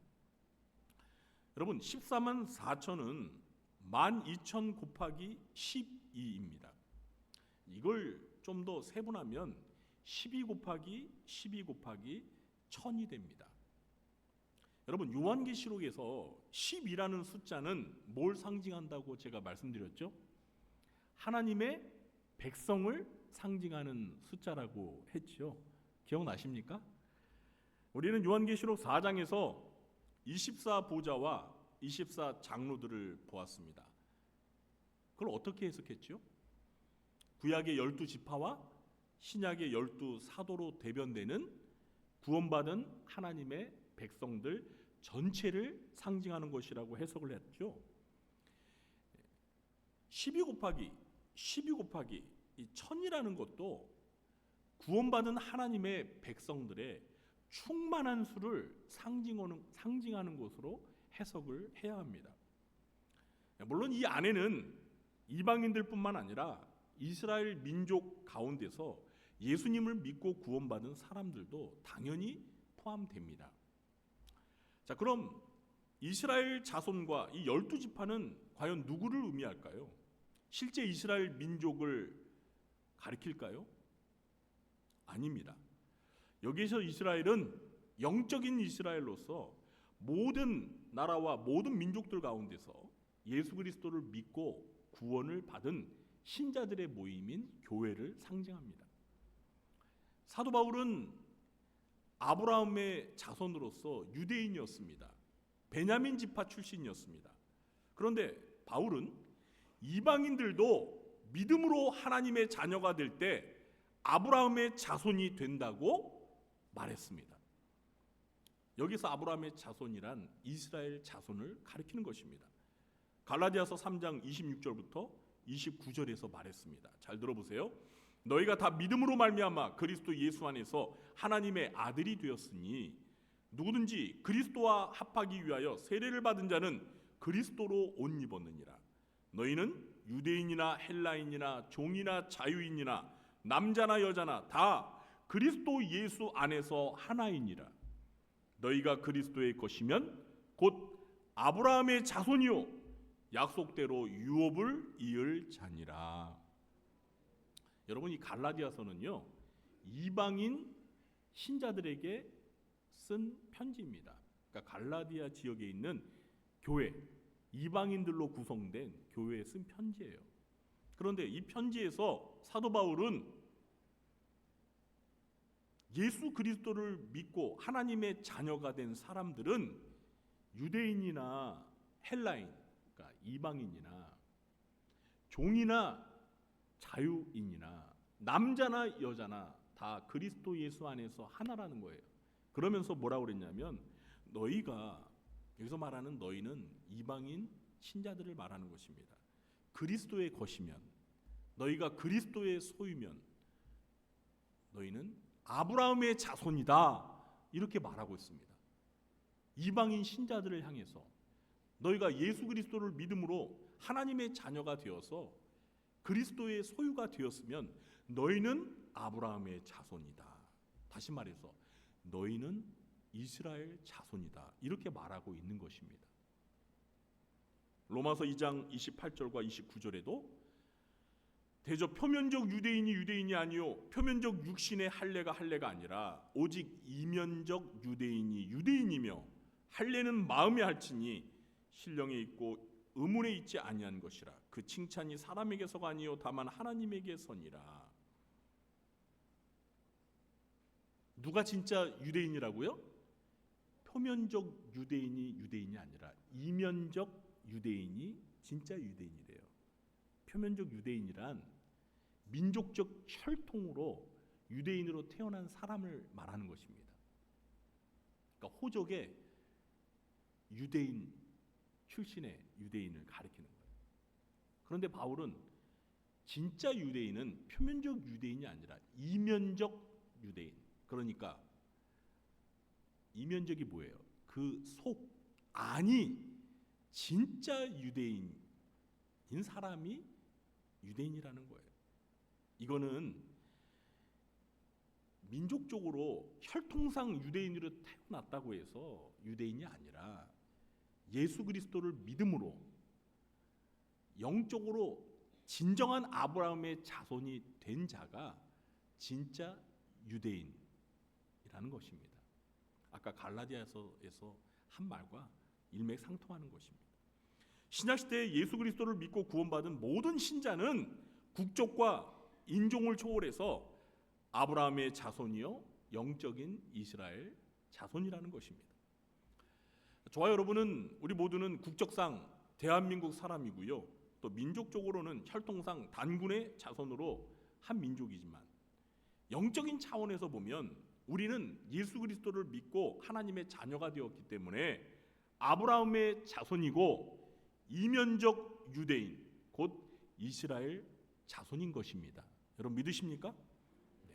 여러분, 14만 4천은 12,000 곱하기 12입니다. 이걸 좀 더 세분하면 12 곱하기 12 곱하기 1000이 됩니다. 여러분, 요한계시록에서 10이라는 숫자는 뭘 상징한다고 제가 말씀드렸죠? 하나님의 백성을 상징하는 숫자라고 했죠. 기억나십니까? 우리는 요한계시록 4장에서 24 보좌와 24 장로들을 보았습니다. 그걸 어떻게 해석했죠? 구약의 12지파와 신약의 12사도로 대변되는 구원받은 하나님의 백성들 전체를 상징하는 것이라고 해석을 했죠. 12 곱하기 이 1000이라는 것도 구원받은 하나님의 백성들의 충만한 수를 상징하는 것으로 해석을 해야 합니다. 물론 이 안에는 이방인들뿐만 아니라 이스라엘 민족 가운데서 예수님을 믿고 구원받은 사람들도 당연히 포함됩니다. 자, 그럼 이스라엘 자손과 이 12지파는 과연 누구를 의미할까요? 실제 이스라엘 민족을 가리킬까요? 아닙니다. 여기서 이스라엘은 영적인 이스라엘로서 모든 나라와 모든 민족들 가운데서 예수 그리스도를 믿고 구원을 받은 신자들의 모임인 교회를 상징합니다. 사도 바울은 아브라함의 자손으로서 유대인이었습니다. 베냐민 지파 출신이었습니다. 그런데 바울은 이방인들도 믿음으로 하나님의 자녀가 될 때 아브라함의 자손이 된다고 말했습니다. 여기서 아브라함의 자손이란 이스라엘 자손을 가리키는 것입니다. 갈라디아서 3장 26절부터 29절에서 말했습니다. 잘 들어보세요. 너희가 다 믿음으로 말미암아 그리스도 예수 안에서 하나님의 아들이 되었으니 누구든지 그리스도와 합하기 위하여 세례를 받은 자는 그리스도로 옷 입었느니라. 너희는 유대인이나 헬라인이나 종이나 자유인이나 남자나 여자나 다 그리스도 예수 안에서 하나이니라. 너희가 그리스도의 것이면 곧 아브라함의 자손이요 약속대로 유업을 이을 자니라. 여러분, 이 갈라디아서는요 이방인 신자들에게 쓴 편지입니다. 그러니까 갈라디아 지역에 있는 교회, 이방인들로 구성된 교회에 쓴 편지예요. 그런데 이 편지에서 사도 바울은 예수 그리스도를 믿고 하나님의 자녀가 된 사람들은 유대인이나 헬라인, 그러니까 이방인이나 종이나 자유인이나 남자나 여자나 다 그리스도 예수 안에서 하나라는 거예요. 그러면서 뭐라고 그랬냐면 너희가, 여기서 말하는 너희는 이방인 신자들을 말하는 것입니다. 그리스도의 것이면, 너희가 그리스도의 소유면 너희는 아브라함의 자손이다, 이렇게 말하고 있습니다. 이방인 신자들을 향해서 너희가 예수 그리스도를 믿음으로 하나님의 자녀가 되어서 그리스도의 소유가 되었으면 너희는 아브라함의 자손이다. 다시 말해서 너희는 이스라엘 자손이다, 이렇게 말하고 있는 것입니다. 로마서 2장 28절과 29절에도 대저 표면적 유대인이 아니요 표면적 육신의 할례가 아니라 오직 이면적 유대인이 유대인이며 할례는 마음에 할지니 신령에 있고 의문에 있지 아니한 것이라. 그 칭찬이 사람에게서가 아니요 다만 하나님에게서니라. 누가 진짜 유대인이라고요? 표면적 유대인이 아니라 이면적 유대인이 진짜 유대인이래요. 표면적 유대인이란 민족적 혈통으로 유대인으로 태어난 사람을 말하는 것입니다. 그러니까 호적의 유대인 출신의 유대인을 가리키는 거예요. 그런데 바울은 진짜 유대인은 표면적 유대인이 아니라 이면적 유대인, 그러니까 이면적이 뭐예요? 그 속 안이 진짜 유대인인 사람이 유대인이라는 거예요. 이거는 민족적으로 혈통상 유대인으로 태어났다고 해서 유대인이 아니라 예수 그리스도를 믿음으로 영적으로 진정한 아브라함의 자손이 된 자가 진짜 유대인이라는 것입니다. 아까 갈라디아서에서 한 말과 일맥상통하는 것입니다. 신약시대에 예수 그리스도를 믿고 구원받은 모든 신자는 국적과 인종을 초월해서 아브라함의 자손이요 영적인 이스라엘 자손이라는 것입니다. 저와 여러분은 우리 모두는 국적상 대한민국 사람이고요, 또 민족적으로는 혈통상 단군의 자손으로 한 민족이지만 영적인 차원에서 보면 우리는 예수 그리스도를 믿고 하나님의 자녀가 되었기 때문에 아브라함의 자손이고 이면적 유대인 곧 이스라엘 자손인 것입니다. 여러분 믿으십니까? 네.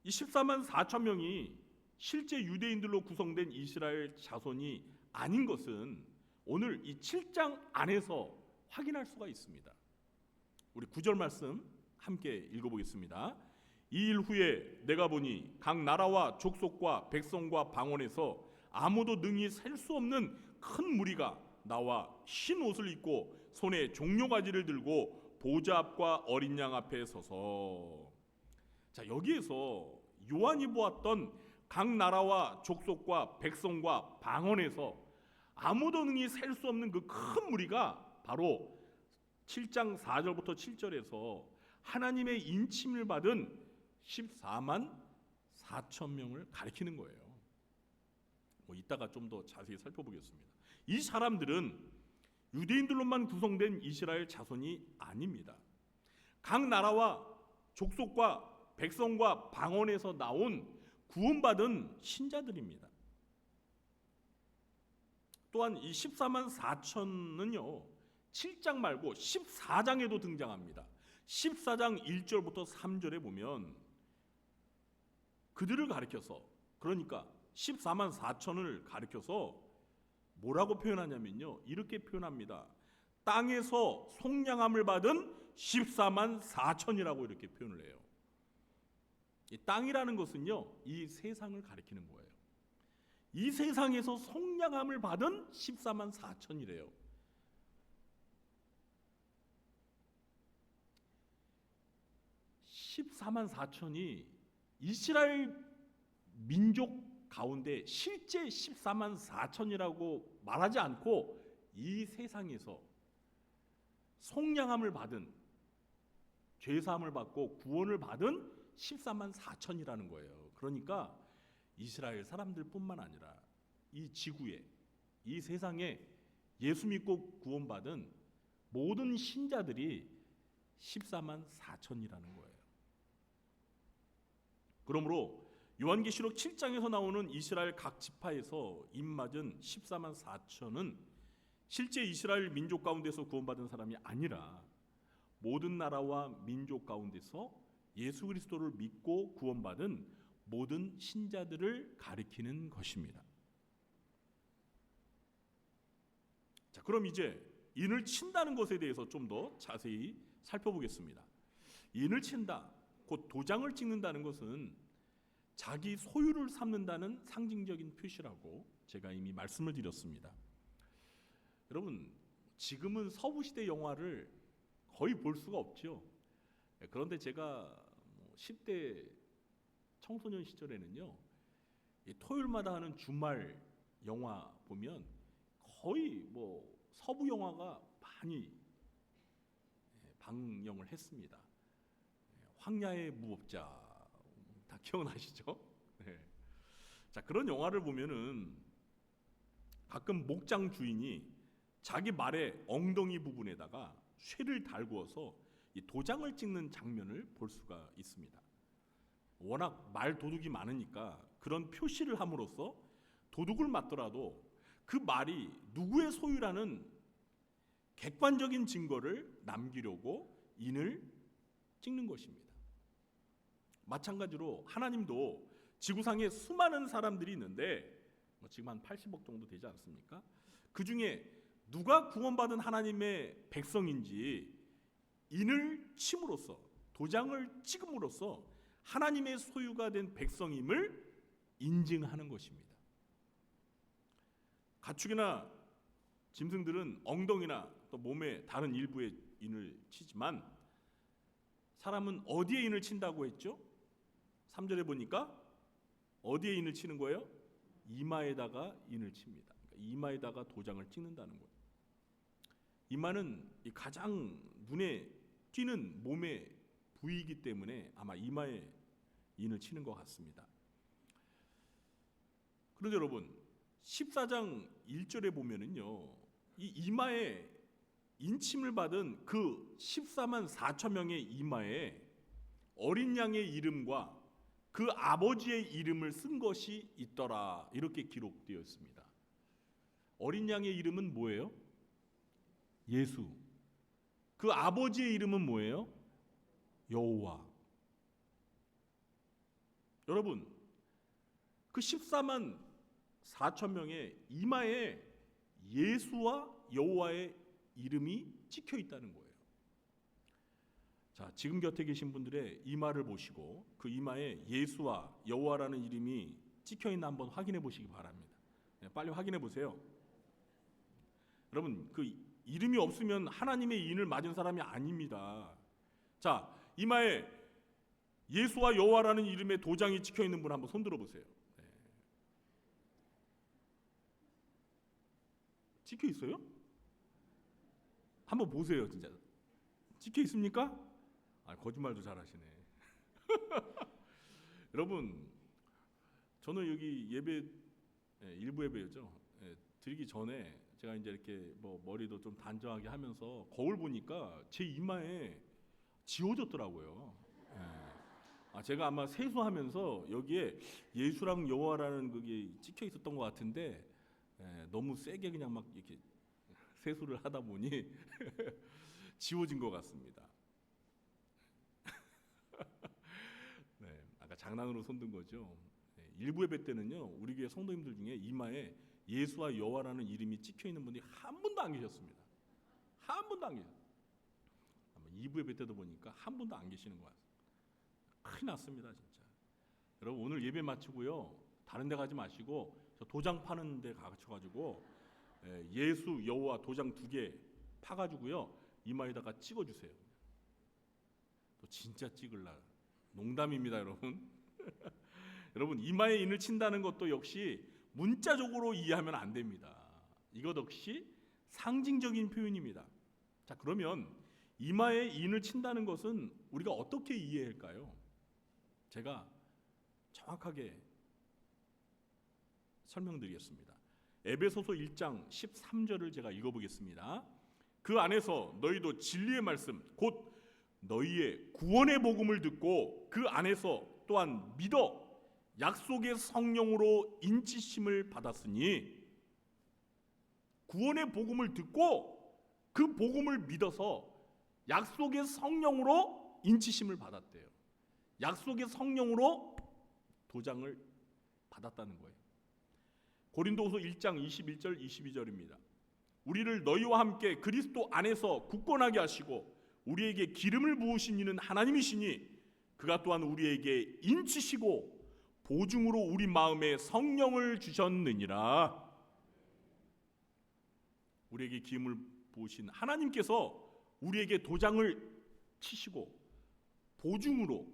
이 14만 4천 명이 실제 유대인들로 구성된 이스라엘 자손이 아닌 것은 오늘 이 7장 안에서 확인할 수가 있습니다. 우리 9절 말씀 함께 읽어보겠습니다. 이 일 후에 내가 보니 각 나라와 족속과 백성과 방언에서 아무도 능히 셀 수 없는 큰 무리가 나와 흰 옷을 입고 손에 종려가지를 들고 보좌 앞과 어린 양 앞에 서서. 자, 여기에서 요한이 보았던 각 나라와 족속과 백성과 방언에서 아무도 능히 셀 수 없는 그 큰 무리가 바로 7장 4절부터 7절에서 하나님의 인침을 받은 14만 4천 명을 가리키는 거예요. 이따가 좀 더 자세히 살펴보겠습니다. 이 사람들은 유대인들로만 구성된 이스라엘 자손이 아닙니다. 각 나라와 족속과 백성과 방언에서 나온 구원받은 신자들입니다. 또한 이 14만 4천은요 7장 말고 14장에도 등장합니다. 14장 1절부터 3절에 보면 그들을 가리켜서, 그러니까 14만 4천을 가리켜서 뭐라고 표현하냐면요, 이렇게 표현합니다. 땅에서 속량함을 받은 14만 4천이라고 이렇게 표현을 해요. 이 땅이라는 것은요 이 세상을 가리키는 거예요. 이 세상에서 속량함을 받은 14만 4천이래요. (14만 4천이) 이스라엘 민족 가운데 실제 14만 4천이라고 말하지 않고 이 세상에서 속량함을 받은, 죄사함을 받고 구원을 받은 14만 4천이라는 거예요. 그러니까 이스라엘 사람들뿐만 아니라 이 지구에, 이 세상에 예수 믿고 구원받은 모든 신자들이 14만 4천이라는 거예요. 그러므로 요한계시록 7장에서 나오는 이스라엘 각 지파에서 입맞은 14만 4천은 실제 이스라엘 민족 가운데서 구원받은 사람이 아니라 모든 나라와 민족 가운데서 예수 그리스도를 믿고 구원받은 모든 신자들을 가리키는 것입니다. 자, 그럼 이제 인을 친다는 것에 대해서 좀 더 자세히 살펴보겠습니다. 인을 친다, 곧 도장을 찍는다는 것은 자기 소유를 삼는다는 상징적인 표시라고 제가 이미 말씀을 드렸습니다. 여러분, 지금은 서부시대 영화를 거의 볼 수가 없죠. 그런데 제가 10대 청소년 시절에는요, 토요일마다 하는 주말 영화 보면 거의 서부 영화가 많이 방영을 했습니다. 황야의 무법자 다 기억나시죠? 네. 자, 그런 영화를 보면은 가끔 목장 주인이 자기 말의 엉덩이 부분에다가 쇠를 달구어서 이 도장을 찍는 장면을 볼 수가 있습니다. 워낙 말 도둑이 많으니까 그런 표시를 함으로써 도둑을 맞더라도 그 말이 누구의 소유라는 객관적인 증거를 남기려고 인을 찍는 것입니다. 마찬가지로 하나님도 지구상에 수많은 사람들이 있는데 지금 한 80억 정도 되지 않습니까? 그 중에 누가 구원받은 하나님의 백성인지 인을 침으로써, 도장을 찍음으로써 하나님의 소유가 된 백성임을 인증하는 것입니다. 가축이나 짐승들은 엉덩이나 또 몸의 다른 일부에 인을 치지만 사람은 어디에 인을 친다고 했죠? 3절에 보니까 어디에 인을 치는 거예요? 이마에다가 인을 칩니다. 그러니까 이마에다가 도장을 찍는다는 거예요. 이마는 이 가장 눈에 띄는 몸의 부위이기 때문에 아마 이마에 인을 치는 것 같습니다. 그런데 여러분 14장 1절에 보면은요, 이 이마에 인침을 받은 그 14만 4천 명의 이마에 어린 양의 이름과 그 아버지의 이름을 쓴 것이 있더라, 이렇게 기록되어 있습니다. 어린 양의 이름은 뭐예요? 예수. 그 아버지의 이름은 뭐예요? 여호와. 여러분, 그 14만 4천 명의 이마에 예수와 여호와의 이름이 찍혀 있다는 거예요. 자, 지금 곁에 계신 분들의 이마를 보시고 그 이마에 예수와 여호와라는 이름이 찍혀 있나 한번 확인해 보시기 바랍니다. 네, 빨리 확인해 보세요. 여러분, 그 이름이 없으면 하나님의 인을 맞은 사람이 아닙니다. 자, 이마에 예수와 여호와라는 이름의 도장이 찍혀 있는 분 한번 손 들어 보세요. 네. 찍혀 있어요? 한번 보세요, 진짜. 찍혀 있습니까? 아, 거짓말도 잘하시네. 여러분, 저는 여기 예배, 일부 예배죠, 드리기 전에 제가 이제 이렇게 뭐 머리도 좀 단정하게 하면서 거울 보니까 제 이마에 지워졌더라고요. 제가 아마 세수하면서 여기에 예수랑 여호와라는 그게 찍혀 있었던 것 같은데 너무 세게 그냥 막 이렇게 세수를 하다 보니 지워진 것 같습니다. 네, 아까 장난으로 손든 거죠. 일부 예배 때는요, 우리 교회 성도님들 중에 이마에 예수와 여호와라는 이름이 찍혀 있는 분이 한 분도 안 계셨습니다. 한 분도 안 계셨어요. 2부 예배 때도 보니까 한 분도 안 계시는 것 같아요. 큰일 났습니다, 진짜. 여러분, 오늘 예배 마치고요, 다른 데 가지 마시고 저 도장 파는 데 가셔가지고 예수 여호와 도장 2개 파가지고요 이마에다가 찍어주세요. 또 진짜 찍을라. 농담입니다, 여러분. 여러분, 이마에 인을 친다는 것도 역시 문자적으로 이해하면 안 됩니다. 이것 역시 상징적인 표현입니다. 자, 그러면 이마에 인을 친다는 것은 우리가 어떻게 이해할까요? 제가 정확하게 설명드리겠습니다. 에베소서 1장 13절을 제가 읽어보겠습니다. 그 안에서 너희도 진리의 말씀 곧 너희의 구원의 복음을 듣고 그 안에서 또한 믿어 약속의 성령으로 인치심을 받았으니, 구원의 복음을 듣고 그 복음을 믿어서 약속의 성령으로 인치심을 받았대요. 약속의 성령으로 도장을 받았다는 거예요. 고린도후서 1장 21절 22절입니다. 우리를 너희와 함께 그리스도 안에서 굳건하게 하시고 우리에게 기름을 부으신 이는 하나님이시니 그가 또한 우리에게 인치시고 보증으로 우리 마음에 성령을 주셨느니라. 우리에게 기름을 부으신 하나님께서 우리에게 도장을 치시고 보증으로,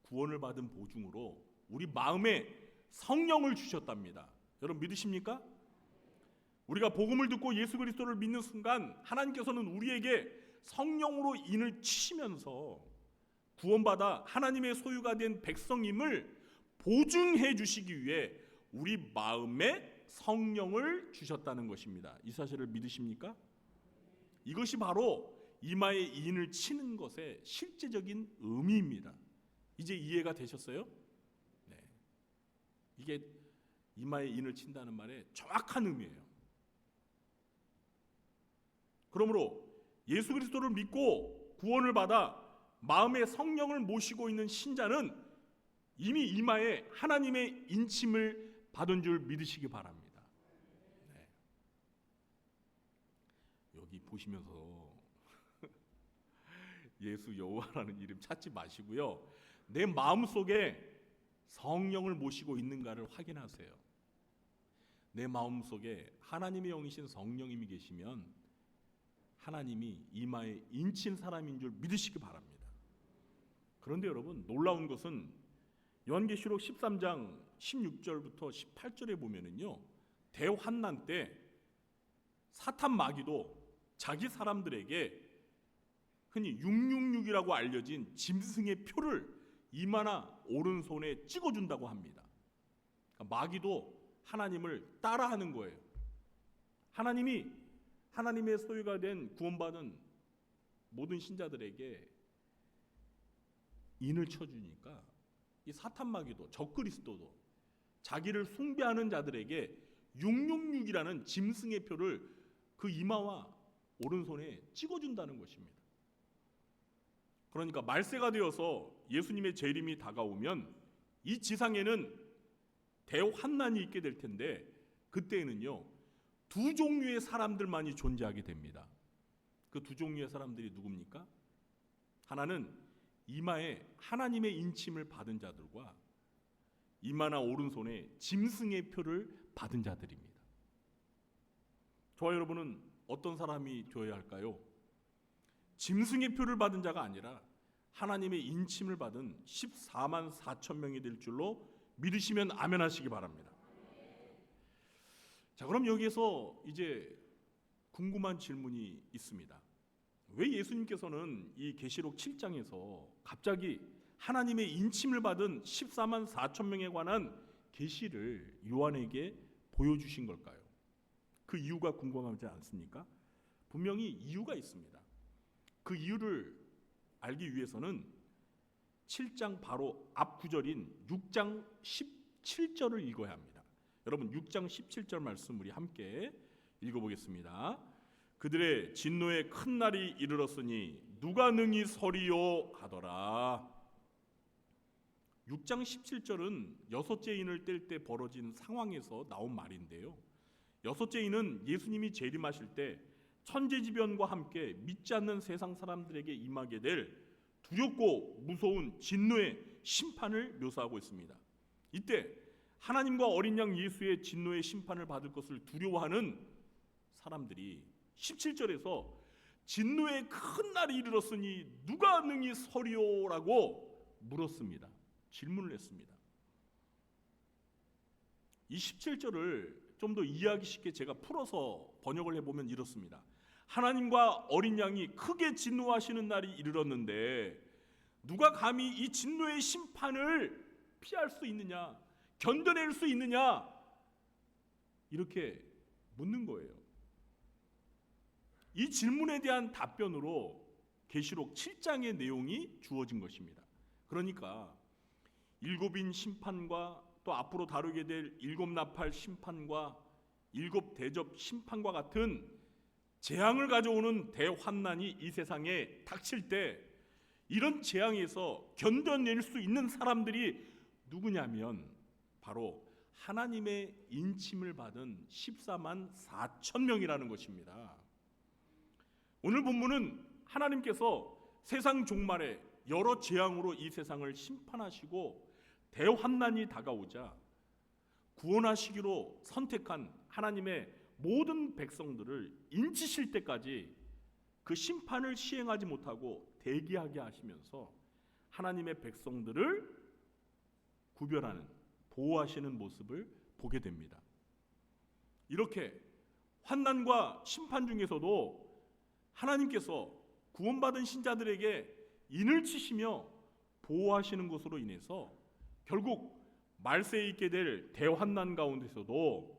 구원을 받은 보증으로 우리 마음에 성령을 주셨답니다. 여러분 믿으십니까? 우리가 복음을 듣고 예수 그리스도를 믿는 순간 하나님께서는 우리에게 성령으로 인을 치시면서 구원받아 하나님의 소유가 된 백성임을 보증해 주시기 위해 우리 마음에 성령을 주셨다는 것입니다. 이 사실을 믿으십니까? 이것이 바로 이마에 인을 치는 것의 실제적인 의미입니다. 이제 이해가 되셨어요? 네. 이게 이마에 인을 친다는 말의 정확한 의미예요. 그러므로 예수 그리스도를 믿고 구원을 받아 마음에 성령을 모시고 있는 신자는 이미 이마에 하나님의 인침을 받은 줄 믿으시기 바랍니다. 네. 여기 보시면서 예수 여호와라는 이름 찾지 마시고요, 내 마음속에 성령을 모시고 있는가를 확인하세요. 내 마음속에 하나님의 영이신 성령님이 계시면 하나님이 이마에 인친 사람인 줄 믿으시기 바랍니다. 그런데 여러분, 놀라운 것은 요한계시록 13장 16절부터 18절에 보면은요, 대환난 때 사탄 마귀도 자기 사람들에게 흔히 666이라고 알려진 짐승의 표를 이마나 오른손에 찍어준다고 합니다. 그러니까 마귀도 하나님을 따라하는 거예요. 하나님이 하나님의 소유가 된 구원받은 모든 신자들에게 인을 쳐주니까 이 사탄 마귀도 적그리스도도 자기를 숭배하는 자들에게 666이라는 짐승의 표를 그 이마와 오른손에 찍어준다는 것입니다. 그러니까 말세가 되어서 예수님의 재림이 다가오면 이 지상에는 대환난이 있게 될 텐데, 그때에는요 두 종류의 사람들만이 존재하게 됩니다. 그 두 종류의 사람들이 누굽니까? 하나는 이마에 하나님의 인침을 받은 자들과 이마나 오른손에 짐승의 표를 받은 자들입니다. 저와 여러분은 어떤 사람이 되어야 할까요? 짐승의 표를 받은 자가 아니라 하나님의 인침을 받은 14만 4천 명이 될 줄로 믿으시면 아멘 하시기 바랍니다. 자, 그럼 여기에서 이제 궁금한 질문이 있습니다. 왜 예수님께서는 이 계시록 7장에서 갑자기 하나님의 인침을 받은 14만 4천 명에 관한 계시를 요한에게 보여주신 걸까요? 그 이유가 궁금하지 않습니까? 분명히 이유가 있습니다. 그 이유를 알기 위해서는 7장 바로 앞 구절인 6장 17절을 읽어야 합니다. 여러분, 6장 17절 말씀 우리 함께 읽어보겠습니다. 그들의 진노의 큰 날이 이르렀으니 누가 능히 서리요 하더라. 6장 17절은 여섯째 인을 뗄 때 벌어진 상황에서 나온 말인데요, 여섯째 인은 예수님이 재림하실 때 천재지변과 함께 믿지 않는 세상 사람들에게 임하게 될 두렵고 무서운 진노의 심판을 묘사하고 있습니다. 이때 하나님과 어린 양 예수의 진노의 심판을 받을 것을 두려워하는 사람들이 17절에서 진노의 큰 날이 이르렀으니 누가 능히 서리오라고 물었습니다. 질문을 했습니다. 이 17절을 좀 더 이해하기 쉽게 제가 풀어서 번역을 해보면 이렇습니다. 하나님과 어린 양이 크게 진노하시는 날이 이르렀는데 누가 감히 이 진노의 심판을 피할 수 있느냐, 견뎌낼 수 있느냐, 이렇게 묻는 거예요. 이 질문에 대한 답변으로 계시록 7장의 내용이 주어진 것입니다. 그러니까 일곱인 심판과 또 앞으로 다루게 될 일곱 나팔 심판과 일곱 대접 심판과 같은 재앙을 가져오는 대환난이 이 세상에 닥칠 때 이런 재앙에서 견뎌낼 수 있는 사람들이 누구냐면 바로 하나님의 인침을 받은 14만 4천 명이라는 것입니다. 오늘 본문은 하나님께서 세상 종말에 여러 재앙으로 이 세상을 심판하시고 대환난이 다가오자 구원하시기로 선택한 하나님의 모든 백성들을 인치실 때까지 그 심판을 시행하지 못하고 대기하게 하시면서 하나님의 백성들을 구별하는, 보호하시는 모습을 보게 됩니다. 이렇게 환난과 심판 중에서도 하나님께서 구원받은 신자들에게 인을 치시며 보호하시는 것으로 인해서 결국 말세에 있게 될 대환난 가운데서도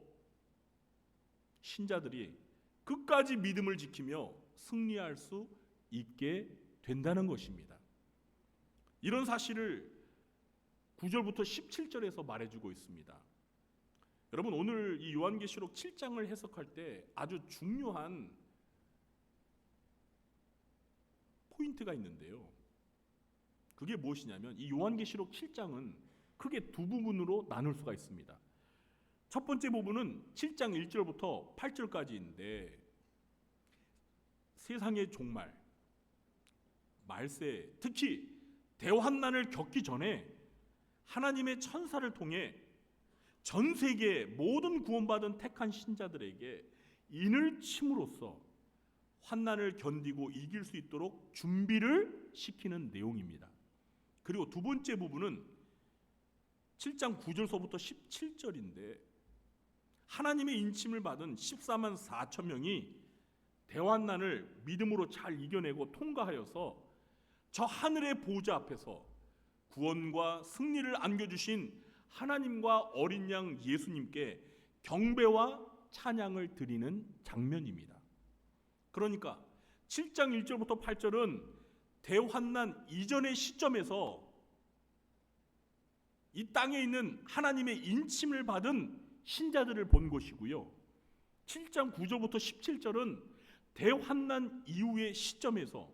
신자들이 끝까지 믿음을 지키며 승리할 수 있게 된다는 것입니다. 이런 사실을 9절부터 17절에서 말해주고 있습니다. 여러분, 오늘 이 요한계시록 7장을 해석할 때 아주 중요한 포인트가 있는데요, 그게 무엇이냐면 이 요한계시록 7장은 크게 두 부분으로 나눌 수가 있습니다. 첫 번째 부분은 7장 1절부터 8절까지인데 세상의 종말, 말세, 특히 대환난을 겪기 전에 하나님의 천사를 통해 전 세계 모든 구원받은 택한 신자들에게 인을 침으로써 환난을 견디고 이길 수 있도록 준비를 시키는 내용입니다. 그리고 두 번째 부분은 7장 9절서부터 17절인데 하나님의 인침을 받은 14만 4천 명이 대환난을 믿음으로 잘 이겨내고 통과하여서 저 하늘의 보좌 앞에서 구원과 승리를 안겨주신 하나님과 어린 양 예수님께 경배와 찬양을 드리는 장면입니다. 그러니까 7장 1절부터 8절은 대환난 이전의 시점에서 이 땅에 있는 하나님의 인침을 받은 신자들을 본 것이고요. 7장 9절부터 17절은 대환난 이후의 시점에서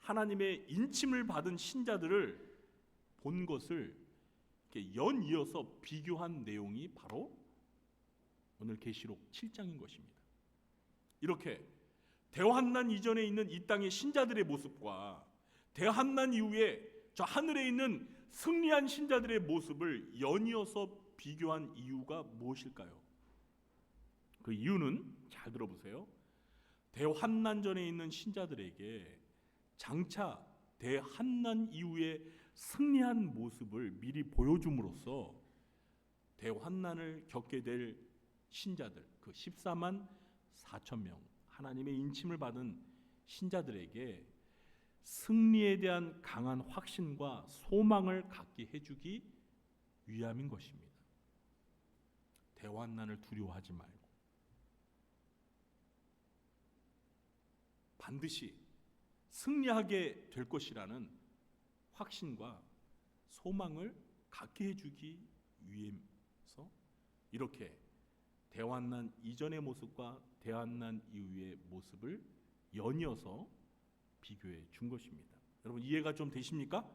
하나님의 인침을 받은 신자들을 본 것을 이렇게 연이어서 비교한 내용이 바로 오늘 계시록 7장인 것입니다. 이렇게 대환난 이전에 있는 이 땅의 신자들의 모습과 대환난 이후에 저 하늘에 있는 승리한 신자들의 모습을 연이어서 비교한 이유가 무엇일까요? 그 이유는 잘 들어보세요. 대환난 전에 있는 신자들에게 장차 대환난 이후에 승리한 모습을 미리 보여줌으로써 대환난을 겪게 될 신자들, 그 14만 4천 명, 하나님의 인침을 받은 신자들에게 승리에 대한 강한 확신과 소망을 갖게 해주기 위함인 것입니다. 대환난을 두려워하지 말고 반드시 승리하게 될 것이라는 확신과 소망을 갖게 해주기 위해서 이렇게 대환난 이전의 모습과 대환난 이후의 모습을 연이어서 비교해 준 것입니다. 여러분 이해가 좀 되십니까?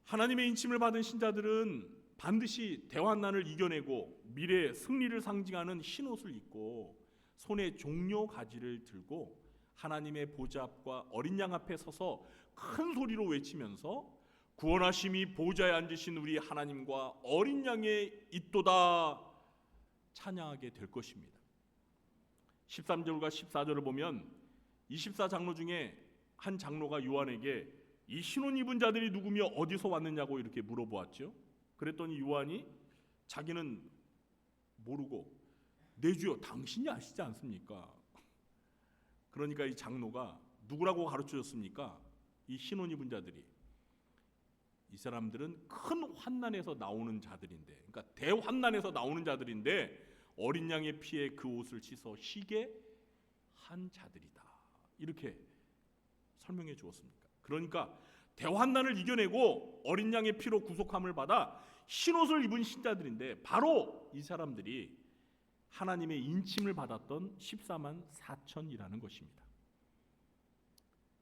하나님의 인침을 받은 신자들은 반드시 대환난을 이겨내고 미래의 승리를 상징하는 흰옷을 입고 손에 종려 가지를 들고 하나님의 보좌 앞과 어린 양 앞에 서서 큰 소리로 외치면서 구원하심이 보좌에 앉으신 우리 하나님과 어린 양에 있도다 찬양하게 될 것입니다. 13절과 14절을 보면 24장로 중에 한 장로가 요한에게 이 흰옷 입은 자들이 누구며 어디서 왔느냐고 이렇게 물어보았죠. 그랬더니 요한이 자기는 모르고 내 주여 당신이 아시지 않습니까? 그러니까 이 장로가 누구라고 가르쳐줬습니까? 이 흰옷 입은 자들이, 이 사람들은 큰 환난에서 나오는 자들인데, 그러니까 대환난에서 나오는 자들인데 어린 양의 피에 그 옷을 씻어 희게 한 자들이다, 이렇게 설명해 주었습니다. 그러니까 대환난을 이겨내고 어린 양의 피로 구속함을 받아 흰옷을 입은 신자들인데 바로 이 사람들이 하나님의 인침을 받았던 14만 4천이라는 것입니다.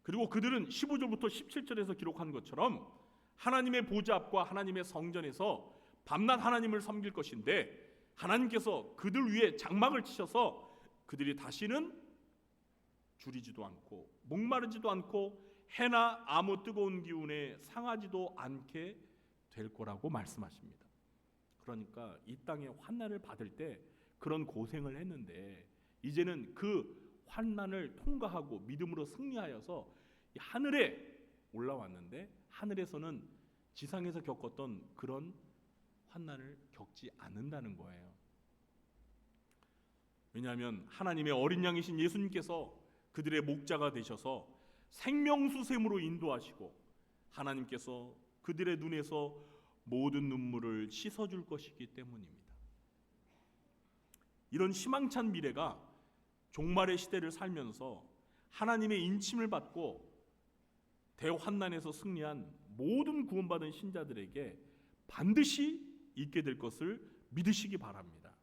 그리고 그들은 15절부터 17절에서 기록한 것처럼 하나님의 보좌 앞과 하나님의 성전에서 밤낮 하나님을 섬길 것인데 하나님께서 그들 위에 장막을 치셔서 그들이 다시는 줄이지도 않고 목마르지도 않고 해나 아무 뜨거운 기운에 상하지도 않게 될 거라고 말씀하십니다. 그러니까 이 땅에 환난을 받을 때 그런 고생을 했는데 이제는 그 환난을 통과하고 믿음으로 승리하여서 이 하늘에 올라왔는데 하늘에서는 지상에서 겪었던 그런 환난을 겪지 않는다는 거예요. 왜냐하면 하나님의 어린 양이신 예수님께서 그들의 목자가 되셔서 생명수샘으로 인도하시고 하나님께서 그들의 눈에서 모든 눈물을 씻어줄 것이기 때문입니다. 이런 희망찬 미래가 종말의 시대를 살면서 하나님의 인침을 받고 대환난에서 승리한 모든 구원받은 신자들에게 반드시 있게 될 것을 믿으시기 바랍니다.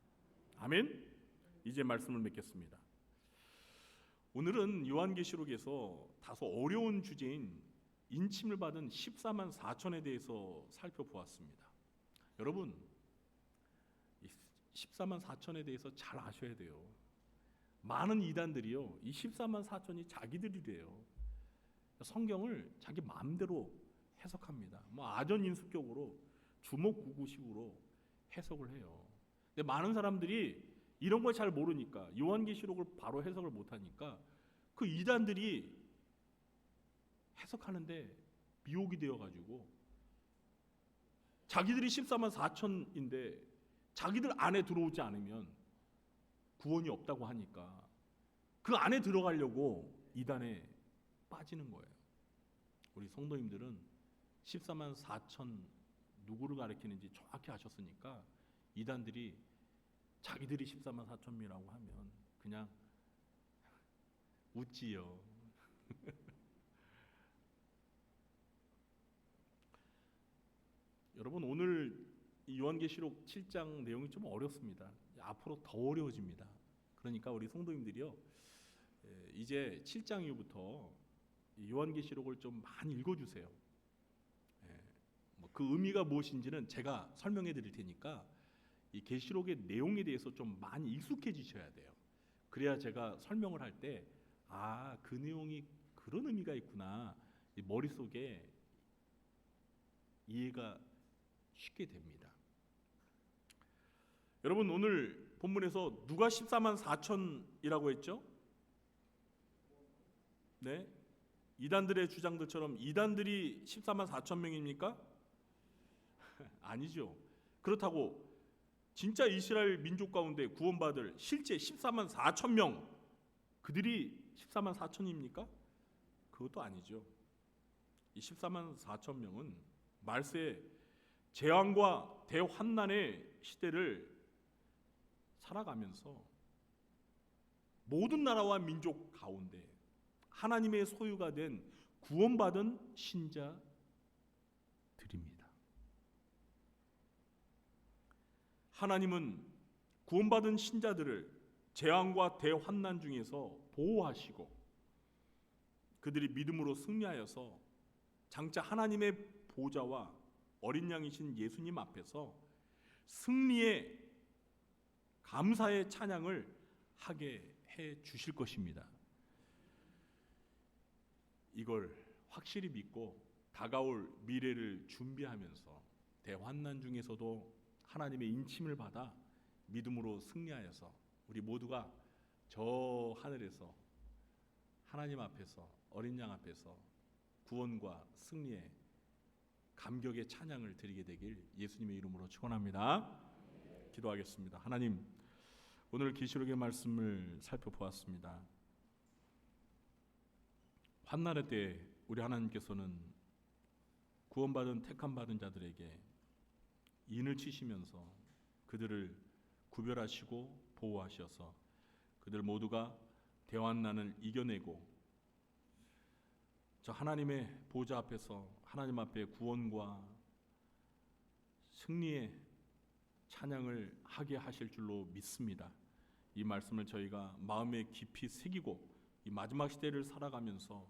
아멘. 이제 말씀을 맺겠습니다. 오늘은 요한계시록에서 다소 어려운 주제인 인침을 받은 14만 4천에 대해서 살펴보았습니다. 여러분, 14만 4천에 대해서 잘 아셔야 돼요. 많은 이단들이요, 이 14만 4천이 자기들이래요. 성경을 자기 마음대로 해석합니다. 뭐 아전인수격으로 주먹구구식으로 해석을 해요. 근데 많은 사람들이 이런 걸 잘 모르니까 요한계시록을 바로 해석을 못하니까 그 이단들이 해석하는데 미혹이 되어가지고 자기들이 14만 4천인데 자기들 안에 들어오지 않으면 구원이 없다고 하니까 그 안에 들어가려고 이단에 빠지는 거예요. 우리 성도님들은 14만 4천 누구를 가리키는지 정확히 아셨으니까 이단들이 자기들이 14만 4천이라고 하면 그냥 웃지요. 여러분, 오늘 이 요한계시록 7장 내용이 좀 어렵습니다. 앞으로 더 어려워집니다. 그러니까 우리 성도님들이요, 이제 7장 이후부터 이 요한계시록을 좀 많이 읽어주세요. 그 의미가 무엇인지는 제가 설명해 드릴 테니까 이 계시록의 내용에 대해서 좀 많이 익숙해지셔야 돼요. 그래야 제가 설명을 할 때 그 내용이 그런 의미가 있구나, 이 머릿속에 이해가 쉽게 됩니다. 여러분, 오늘 본문에서 누가 14만 4천이라고 했죠? 네, 이단들의 주장들처럼 이단들이 14만 4천 명입니까? 아니죠. 그렇다고 진짜 이스라엘 민족 가운데 구원받을 실제 14만 4천 명, 그들이 14만 4천입니까? 그것도 아니죠. 이 14만 4천 명은 말세에 재앙과 대환난의 시대를 살아가면서 모든 나라와 민족 가운데 하나님의 소유가 된 구원받은 신자들입니다. 하나님은 구원받은 신자들을 재앙과 대환난 중에서 보호하시고 그들이 믿음으로 승리하여서 장차 하나님의 보좌와 어린 양이신 예수님 앞에서 승리의 감사의 찬양을 하게 해 주실 것입니다. 이걸 확실히 믿고 다가올 미래를 준비하면서 대환난 중에서도 하나님의 인침을 받아 믿음으로 승리하여서 우리 모두가 저 하늘에서 하나님 앞에서 어린 양 앞에서 구원과 승리의 감격의 찬양을 드리게 되길 예수님의 이름으로 축원합니다. 기도하겠습니다. 하나님, 오늘 계시록의 말씀을 살펴보았습니다. 환난의 때 우리 하나님께서는 구원받은 택함 받은 자들에게 인을 치시면서 그들을 구별하시고 보호하셔서 그들 모두가 대환난을 이겨내고 저 하나님의 보좌 앞에서 하나님 앞에 구원과 승리의 찬양을 하게 하실 줄로 믿습니다. 이 말씀을 저희가 마음에 깊이 새기고 이 마지막 시대를 살아가면서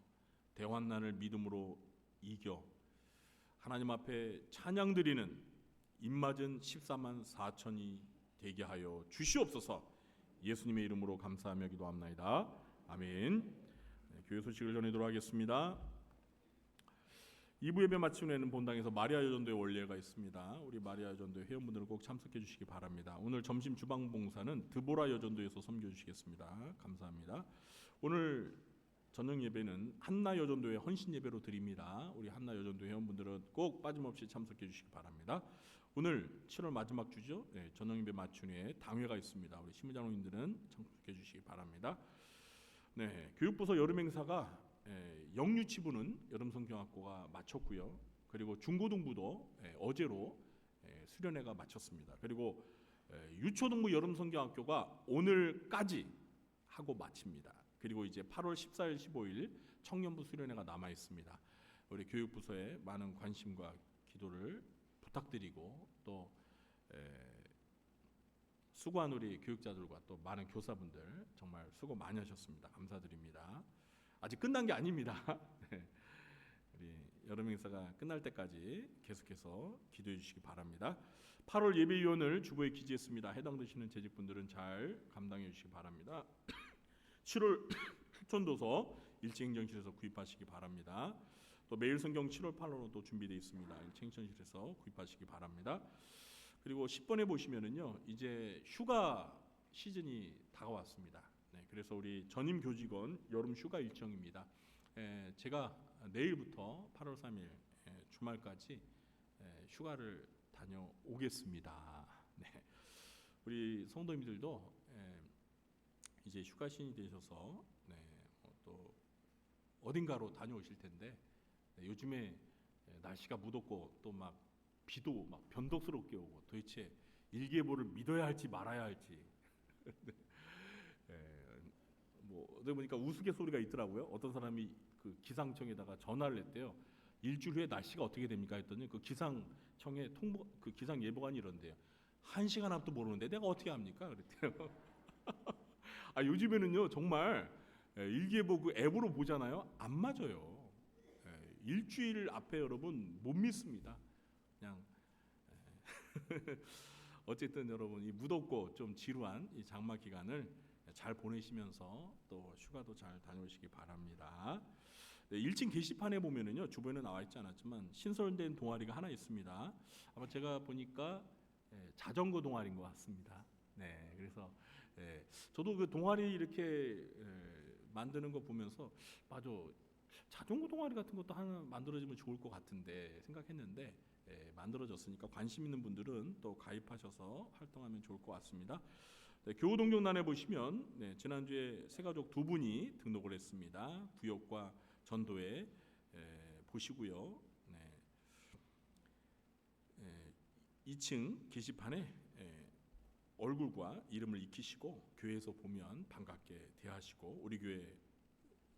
대환난을 믿음으로 이겨 하나님 앞에 찬양드리는 입맞은 14만 4천이 되게 하여 주시옵소서. 예수님의 이름으로 감사하며 기도합나이다. 아멘. 교회 소식을 전하도록 하겠습니다. 2부 예배 마친 후에는 본당에서 마리아 여전도의 원례가 있습니다. 우리 마리아 여전도의 회원분들은 꼭 참석해 주시기 바랍니다. 오늘 점심 주방 봉사는 드보라 여전도에서 섬겨 주시겠습니다. 감사합니다. 오늘 저녁 예배는 한나 여전도의 헌신 예배로 드립니다. 우리 한나 여전도 회원분들은 꼭 빠짐없이 참석해 주시기 바랍니다. 오늘 7월 마지막 주죠. 네, 저녁 예배 마친 후에 당회가 있습니다. 우리 신부장로님들은 참석해 주시기 바랍니다. 네, 교육부서 여름 행사가 영유치부는 여름성경학고가 마쳤고요. 그리고 중고등부도 어제로 수련회가 마쳤습니다. 그리고 유초등부 여름성경학교가 오늘까지 하고 마칩니다. 그리고 이제 8월 14일, 15일 청년부 수련회가 남아 있습니다. 우리 교육부서에 많은 관심과 기도를 부탁드리고 또 수고한 우리 교육자들과 또 많은 교사분들 정말 수고 많이 하셨습니다. 감사드립니다. 아직 끝난 게 아닙니다. 우리 여름 행사가 끝날 때까지 계속해서 기도해 주시기 바랍니다. 8월 예배위원을 주보에 기재했습니다. 해당되시는 재직분들은 잘 감당해 주시기 바랍니다. 7월 추천도서 일체행정실에서 구입하시기 바랍니다. 또 매일성경 7월 8월로 또 준비되어 있습니다. 일체행정실에서 구입하시기 바랍니다. 그리고 10번에 보시면은요, 이제 휴가 시즌이 다가왔습니다. 네, 그래서 우리 전임 교직원 여름 휴가 일정입니다. 제가 내일부터 8월 3일 주말까지 휴가를 다녀오겠습니다. 네. 우리 성도님들도 이제 휴가신이 되셔서 또 어딘가로 다녀오실 텐데 요즘에 날씨가 무덥고 또 막 비도 막 변덕스럽게 오고 도대체 일기예보를 믿어야 할지 말아야 할지 뭐 어디 보니까 우스갯소리가 있더라고요. 어떤 사람이 그 기상청에다가 전화를 했대요. 일주일 후에 날씨가 어떻게 됩니까 했더니 그 기상청의 그 기상 예보관이 이런데요. 1시간 앞도 모르는데 내가 어떻게 합니까? 그랬대요. 요즘에는요 정말 일기예보 그 앱으로 보잖아요. 안 맞아요. 일주일 앞에 여러분 못 믿습니다. 그냥 어쨌든 여러분 이 무덥고 좀 지루한 이 장마 기간을 잘 보내시면서 또 휴가도 잘 다녀오시기 바랍니다. 1층 게시판에 보면은요 주변에 나와 있지 않았지만 신설된 동아리가 하나 있습니다. 아마 제가 보니까 자전거 동아리인 것 같습니다. 네, 그래서 저도 그 동아리 이렇게 만드는 거 보면서 맞아 자전거 동아리 같은 것도 하나 만들어지면 좋을 것 같은데 생각했는데 만들어졌으니까 관심 있는 분들은 또 가입하셔서 활동하면 좋을 것 같습니다. 교우동정단에 보시면 지난주에 새가족 2분이 등록을 했습니다. 구역과 전도에 보시고요. 2층 게시판에 얼굴과 이름을 익히시고 교회에서 보면 반갑게 대하시고 우리 교회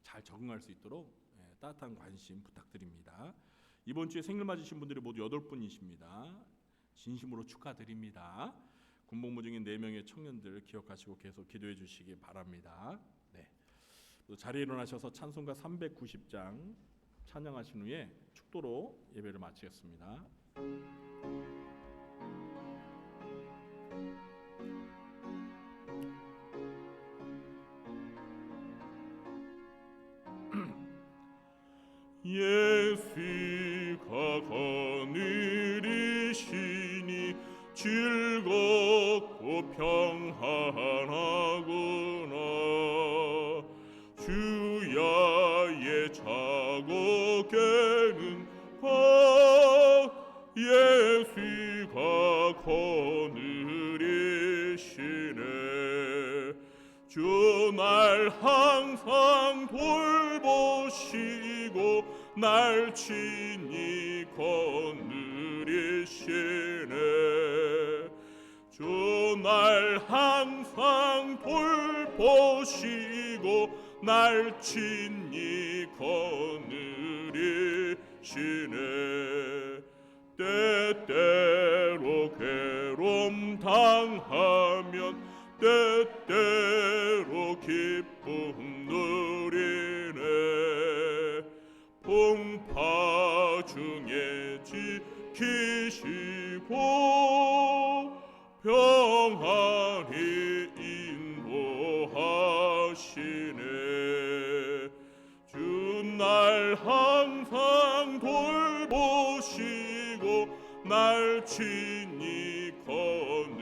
잘 적응할 수 있도록 따뜻한 관심 부탁드립니다. 이번 주에 생일 맞으신 분들이 모두 8분이십니다. 진심으로 축하드립니다. 군복무 중인 4명의 청년들 기억하시고 계속 기도해 주시기 바랍니다. 네. 또 자리에 일어나셔서 찬송가 390장 찬양하신 후에 축도로 예배를 마치겠습니다. 예수가 거느리시니 즐겁고 평안하구나. 주야의 자고개는 예수가 거느리시네. 주 날 항상 돌보시고 날 친히 거느리시네. 주 날 항상 돌보시고 날 친히 거느리시네. 때때로 괴로움 당하면 때때로 기쁨 누리네. 풍파 중에 지키시고 평안히 인도하시네. 주 날 항상 돌보시고 날 친히 거느리시네.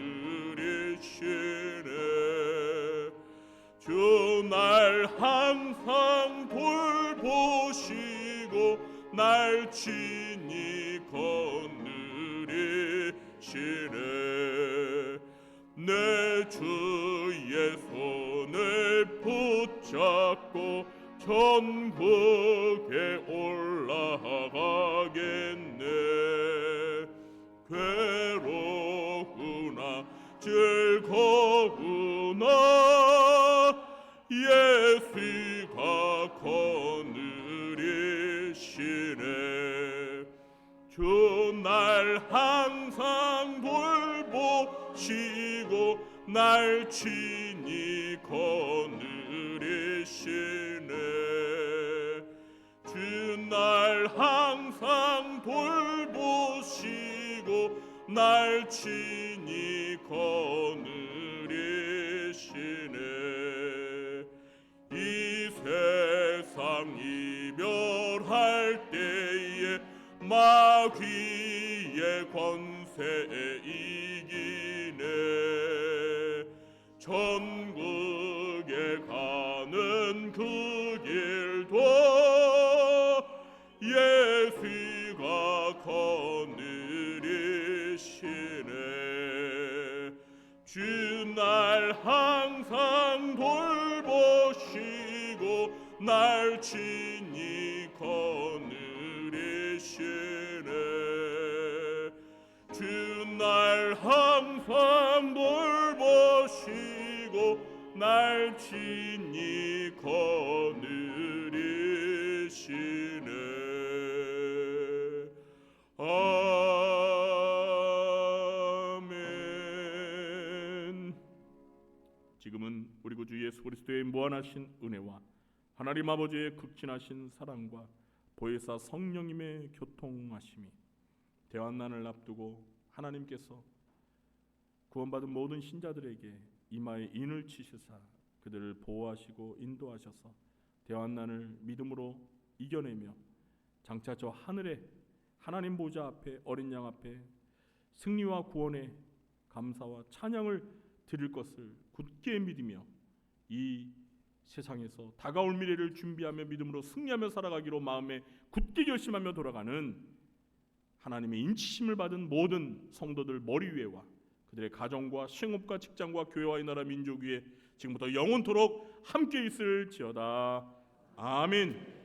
주 날 항상 돌보시고 날 친히 거느리시네. 내 주의 손을 붙잡고 천국에 올라가겠네. 괴로우나 즐거우나 예수가 거느리시네. 주 날 항상 돌보시고 날 친히 거느리시네. 주 날 항상 돌보시고 날 친히 거느리시네. 이 세상 이별할 때에 마귀의 권세에 이기네. 천국에 가 메시가 거느리시네. 주 날 항상 돌보시고 날 친히 거느리시네. 주 날 항상 돌보시고 날 친히 거느리시네. 아멘. 지금은 우리 구주 예수 그리스도의 무한하신 은혜와 하나님 아버지의 극진하신 사랑과 보혜사 성령님의 교통하심이 대환난을 앞두고 하나님께서 구원받은 모든 신자들에게 이마에 인을 치시사 그들을 보호하시고 인도하셔서 대환난을 믿음으로 이겨내며 장차 저 하늘에 하나님 보좌 앞에 어린 양 앞에 승리와 구원의 감사와 찬양을 드릴 것을 굳게 믿으며 이 세상에서 다가올 미래를 준비하며 믿음으로 승리하며 살아가기로 마음에 굳게 결심하며 돌아가는 하나님의 인치심을 받은 모든 성도들 머리 위에와 그들의 가정과 생업과 직장과 교회와 이 나라 민족 위에 지금부터 영원토록 함께 있을지어다. 아멘.